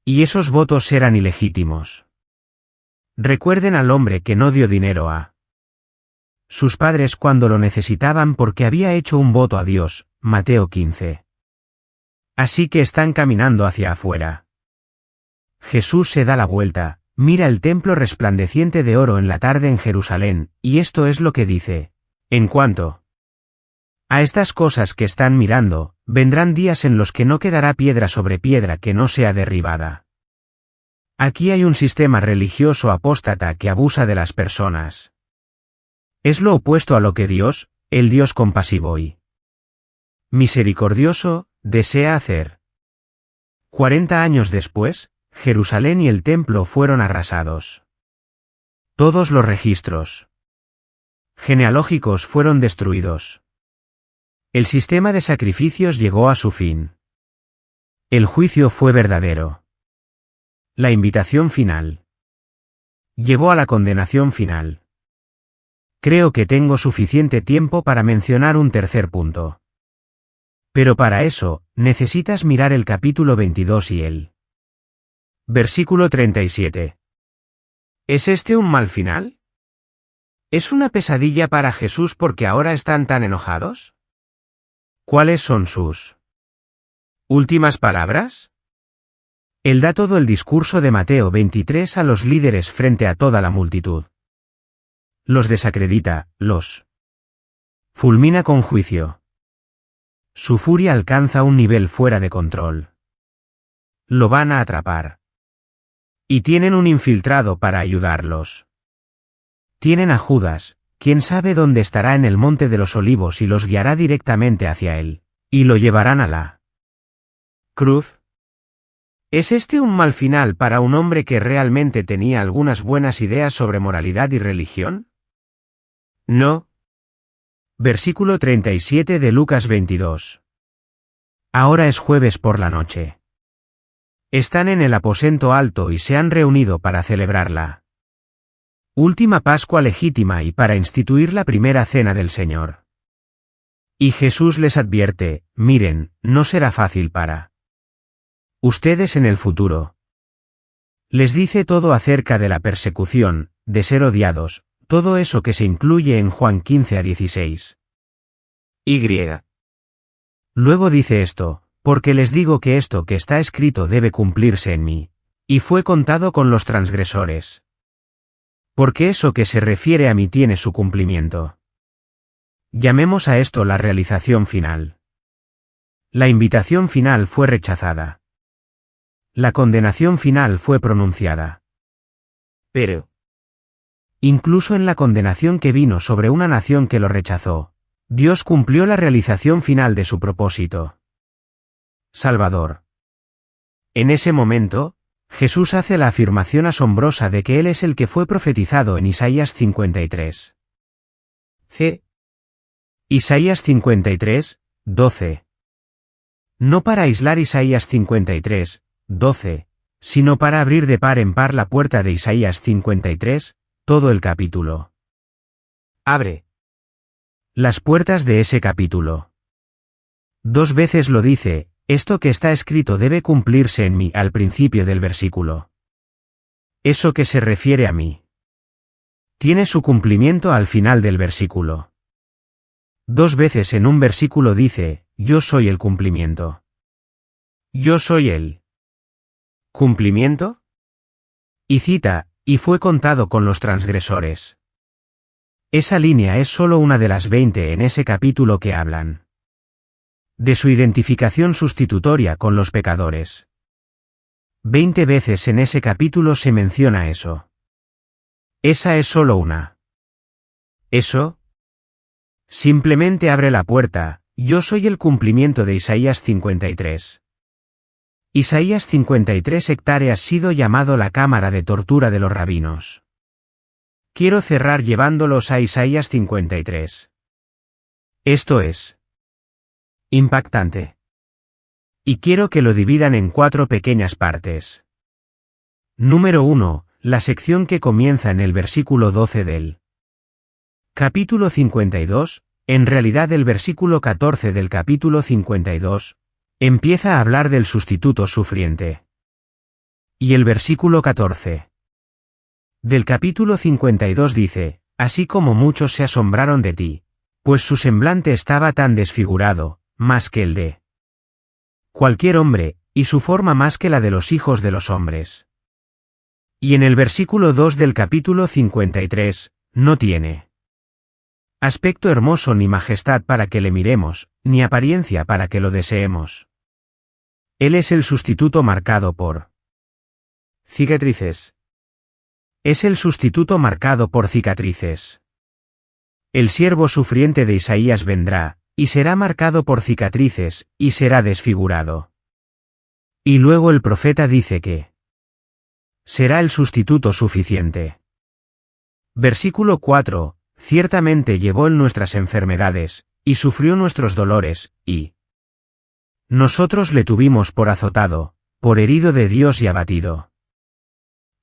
Y esos votos eran ilegítimos. Recuerden al hombre que no dio dinero a sus padres cuando lo necesitaban porque había hecho un voto a Dios, Mateo 15. Así que están caminando hacia afuera. Jesús se da la vuelta, mira el templo resplandeciente de oro en la tarde en Jerusalén, y esto es lo que dice: en cuanto a estas cosas que están mirando, vendrán días en los que no quedará piedra sobre piedra que no sea derribada. Aquí hay un sistema religioso apóstata que abusa de las personas. Es lo opuesto a lo que Dios, el Dios compasivo y misericordioso, desea hacer. 40 años después, Jerusalén y el templo fueron arrasados. Todos los registros genealógicos fueron destruidos. El sistema de sacrificios llegó a su fin. El juicio fue verdadero. La invitación final llevó a la condenación final. Creo que tengo suficiente tiempo para mencionar un tercer punto. Pero para eso, necesitas mirar el capítulo 22 y el versículo 37. ¿Es este un mal final? ¿Es una pesadilla para Jesús porque ahora están tan enojados? ¿Cuáles son sus últimas palabras? Él da todo el discurso de Mateo 23 a los líderes frente a toda la multitud. Los desacredita, los fulmina con juicio. Su furia alcanza un nivel fuera de control. Lo van a atrapar. Y tienen un infiltrado para ayudarlos. Tienen a Judas, quien sabe dónde estará en el Monte de los Olivos y los guiará directamente hacia él. Y lo llevarán a la cruz. ¿Es este un mal final para un hombre que realmente tenía algunas buenas ideas sobre moralidad y religión? No. Versículo 37 de Lucas 22. Ahora es jueves por la noche. Están en el aposento alto y se han reunido para celebrar la última Pascua legítima y para instituir la primera cena del Señor. Y Jesús les advierte: miren, no será fácil para ustedes en el futuro. Les dice todo acerca de la persecución, de ser odiados, todo eso que se incluye en Juan 15 a 16. Luego dice esto: porque les digo que esto que está escrito debe cumplirse en mí. Y fue contado con los transgresores. Porque eso que se refiere a mí tiene su cumplimiento. Llamemos a esto la realización final. La invitación final fue rechazada. La condenación final fue pronunciada. Pero, incluso en la condenación que vino sobre una nación que lo rechazó, Dios cumplió la realización final de su propósito salvador. En ese momento, Jesús hace la afirmación asombrosa de que Él es el que fue profetizado en Isaías 53. C. Isaías 53, 12. No para aislar Isaías 53, 12, sino para abrir de par en par la puerta de Isaías 53, todo el capítulo. Abre las puertas de ese capítulo. 2 veces lo dice: esto que está escrito debe cumplirse en mí, al principio del versículo. Eso que se refiere a mí. Tiene su cumplimiento al final del versículo. 2 veces en un versículo dice, yo soy el cumplimiento. Yo soy el cumplimiento. Y cita, y fue contado con los transgresores. Esa línea es solo una de las 20 en ese capítulo que hablan de su identificación sustitutoria con los pecadores. 20 veces en ese capítulo se menciona eso. Esa es solo una. Eso simplemente abre la puerta, yo soy el cumplimiento de Isaías 53. Isaías 53 hectáreas ha sido llamado la cámara de tortura de los rabinos. Quiero cerrar llevándolos a Isaías 53. Esto es impactante. Y quiero que lo dividan en 4 pequeñas partes. Número 1, la sección que comienza en el versículo 12 del capítulo 52, en realidad el versículo 14 del capítulo 52, empieza a hablar del sustituto sufriente. Y el versículo 14 del capítulo 52 dice, así como muchos se asombraron de ti, pues su semblante estaba tan desfigurado, más que el de cualquier hombre, y su forma más que la de los hijos de los hombres. Y en el versículo 2 del capítulo 53, no tiene aspecto hermoso ni majestad para que le miremos, ni apariencia para que lo deseemos. Él es el sustituto marcado por cicatrices. Es el sustituto marcado por cicatrices. El siervo sufriente de Isaías vendrá, y será marcado por cicatrices, y será desfigurado. Y luego el profeta dice que será el sustituto suficiente. Versículo 4, ciertamente llevó él nuestras enfermedades, y sufrió nuestros dolores, y nosotros le tuvimos por azotado, por herido de Dios y abatido.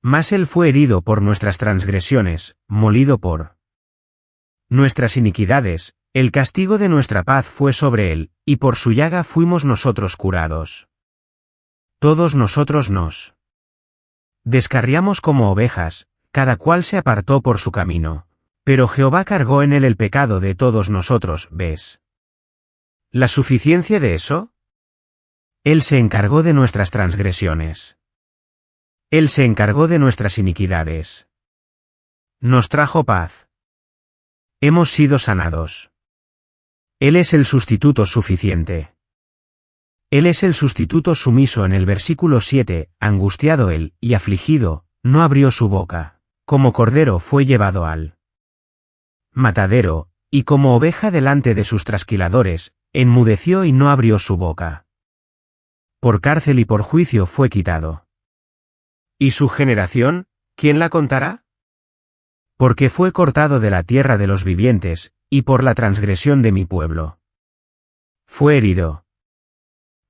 Mas él fue herido por nuestras transgresiones, molido por nuestras iniquidades, el castigo de nuestra paz fue sobre él, y por su llaga fuimos nosotros curados. Todos nosotros nos descarriamos como ovejas, cada cual se apartó por su camino, pero Jehová cargó en él el pecado de todos nosotros, ¿ves la suficiencia de eso? Él se encargó de nuestras transgresiones. Él se encargó de nuestras iniquidades. Nos trajo paz. Hemos sido sanados. Él es el sustituto suficiente. Él es el sustituto sumiso en el versículo 7, angustiado él, y afligido, no abrió su boca. Como cordero fue llevado al matadero, y como oveja delante de sus trasquiladores, enmudeció y no abrió su boca. Por cárcel y por juicio fue quitado. ¿Y su generación, quién la contará? Porque fue cortado de la tierra de los vivientes, y por la transgresión de mi pueblo fue herido.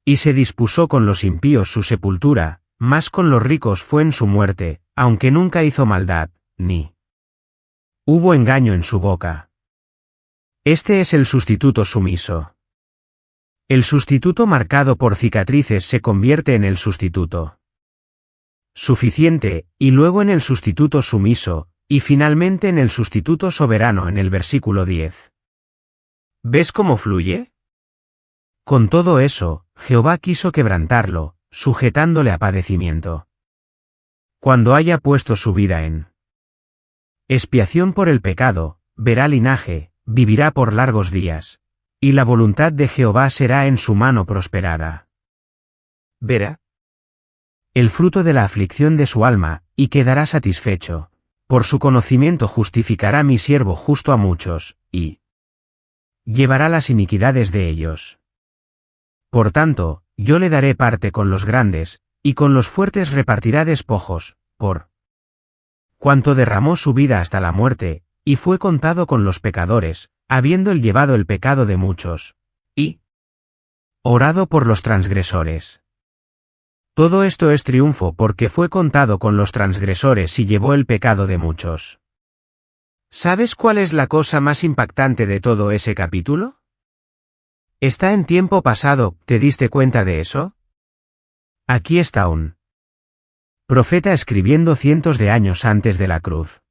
Y se dispuso con los impíos su sepultura, mas con los ricos fue en su muerte, aunque nunca hizo maldad, ni hubo engaño en su boca. Este es el sustituto sumiso. El sustituto marcado por cicatrices se convierte en el sustituto suficiente, y luego en el sustituto sumiso, y finalmente en el sustituto soberano en el versículo 10. ¿Ves cómo fluye? Con todo eso, Jehová quiso quebrantarlo, sujetándole a padecimiento. Cuando haya puesto su vida en expiación por el pecado, verá linaje, vivirá por largos días, y la voluntad de Jehová será en su mano prosperada. Verá el fruto de la aflicción de su alma, y quedará satisfecho. Por su conocimiento justificará mi siervo justo a muchos, y llevará las iniquidades de ellos. Por tanto, yo le daré parte con los grandes, y con los fuertes repartirá despojos, por cuanto derramó su vida hasta la muerte, y fue contado con los pecadores, habiendo él llevado el pecado de muchos, y orado por los transgresores. Todo esto es triunfo porque fue contado con los transgresores y llevó el pecado de muchos. ¿Sabes cuál es la cosa más impactante de todo ese capítulo? Está en tiempo pasado, ¿te diste cuenta de eso? Aquí está un profeta escribiendo cientos de años antes de la cruz.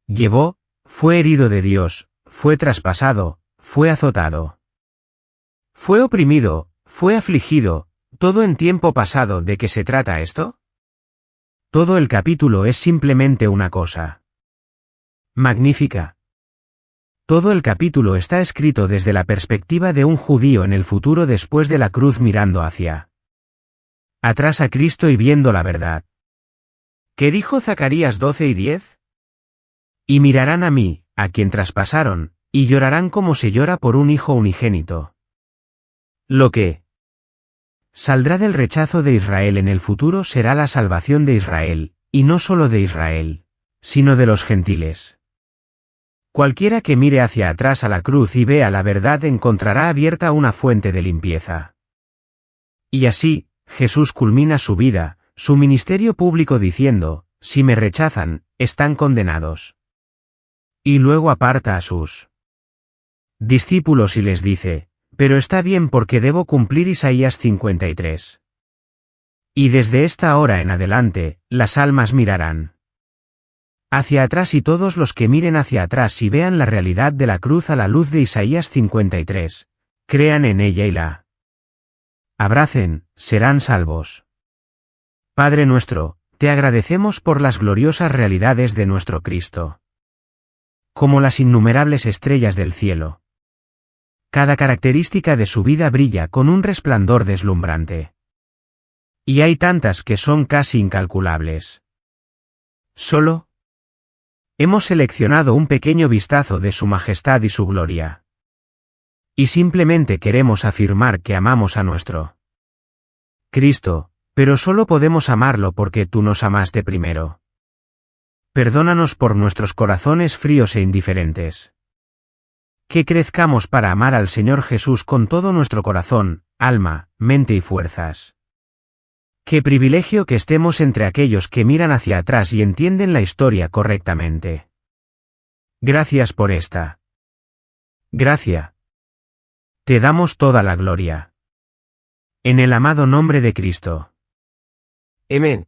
Llevó, fue herido de Dios, fue traspasado, fue azotado. Fue oprimido, fue afligido, todo en tiempo pasado. ¿De qué se trata esto? Todo el capítulo es simplemente una cosa magnífica. Todo el capítulo está escrito desde la perspectiva de un judío en el futuro después de la cruz mirando hacia atrás a Cristo y viendo la verdad. ¿Qué dijo Zacarías 12:10? Y mirarán a mí, a quien traspasaron, y llorarán como se llora por un hijo unigénito. Lo que saldrá del rechazo de Israel en el futuro será la salvación de Israel, y no solo de Israel, sino de los gentiles. Cualquiera que mire hacia atrás a la cruz y vea la verdad encontrará abierta una fuente de limpieza. Y así, Jesús culmina su vida, su ministerio público diciendo, si me rechazan, están condenados. Y luego aparta a sus discípulos y les dice, pero está bien porque debo cumplir Isaías 53. Y desde esta hora en adelante, las almas mirarán hacia atrás y todos los que miren hacia atrás y vean la realidad de la cruz a la luz de Isaías 53, crean en ella y la abracen, serán salvos. Padre nuestro, te agradecemos por las gloriosas realidades de nuestro Cristo. Como las innumerables estrellas del cielo. Cada característica de su vida brilla con un resplandor deslumbrante. Y hay tantas que son casi incalculables. Solo hemos seleccionado un pequeño vistazo de su majestad y su gloria. Y simplemente queremos afirmar que amamos a nuestro Cristo, pero solo podemos amarlo porque tú nos amaste primero. Perdónanos por nuestros corazones fríos e indiferentes. Que crezcamos para amar al Señor Jesús con todo nuestro corazón, alma, mente y fuerzas. Qué privilegio que estemos entre aquellos que miran hacia atrás y entienden la historia correctamente. Gracias por esta gracia. Te damos toda la gloria. En el amado nombre de Cristo. Amén.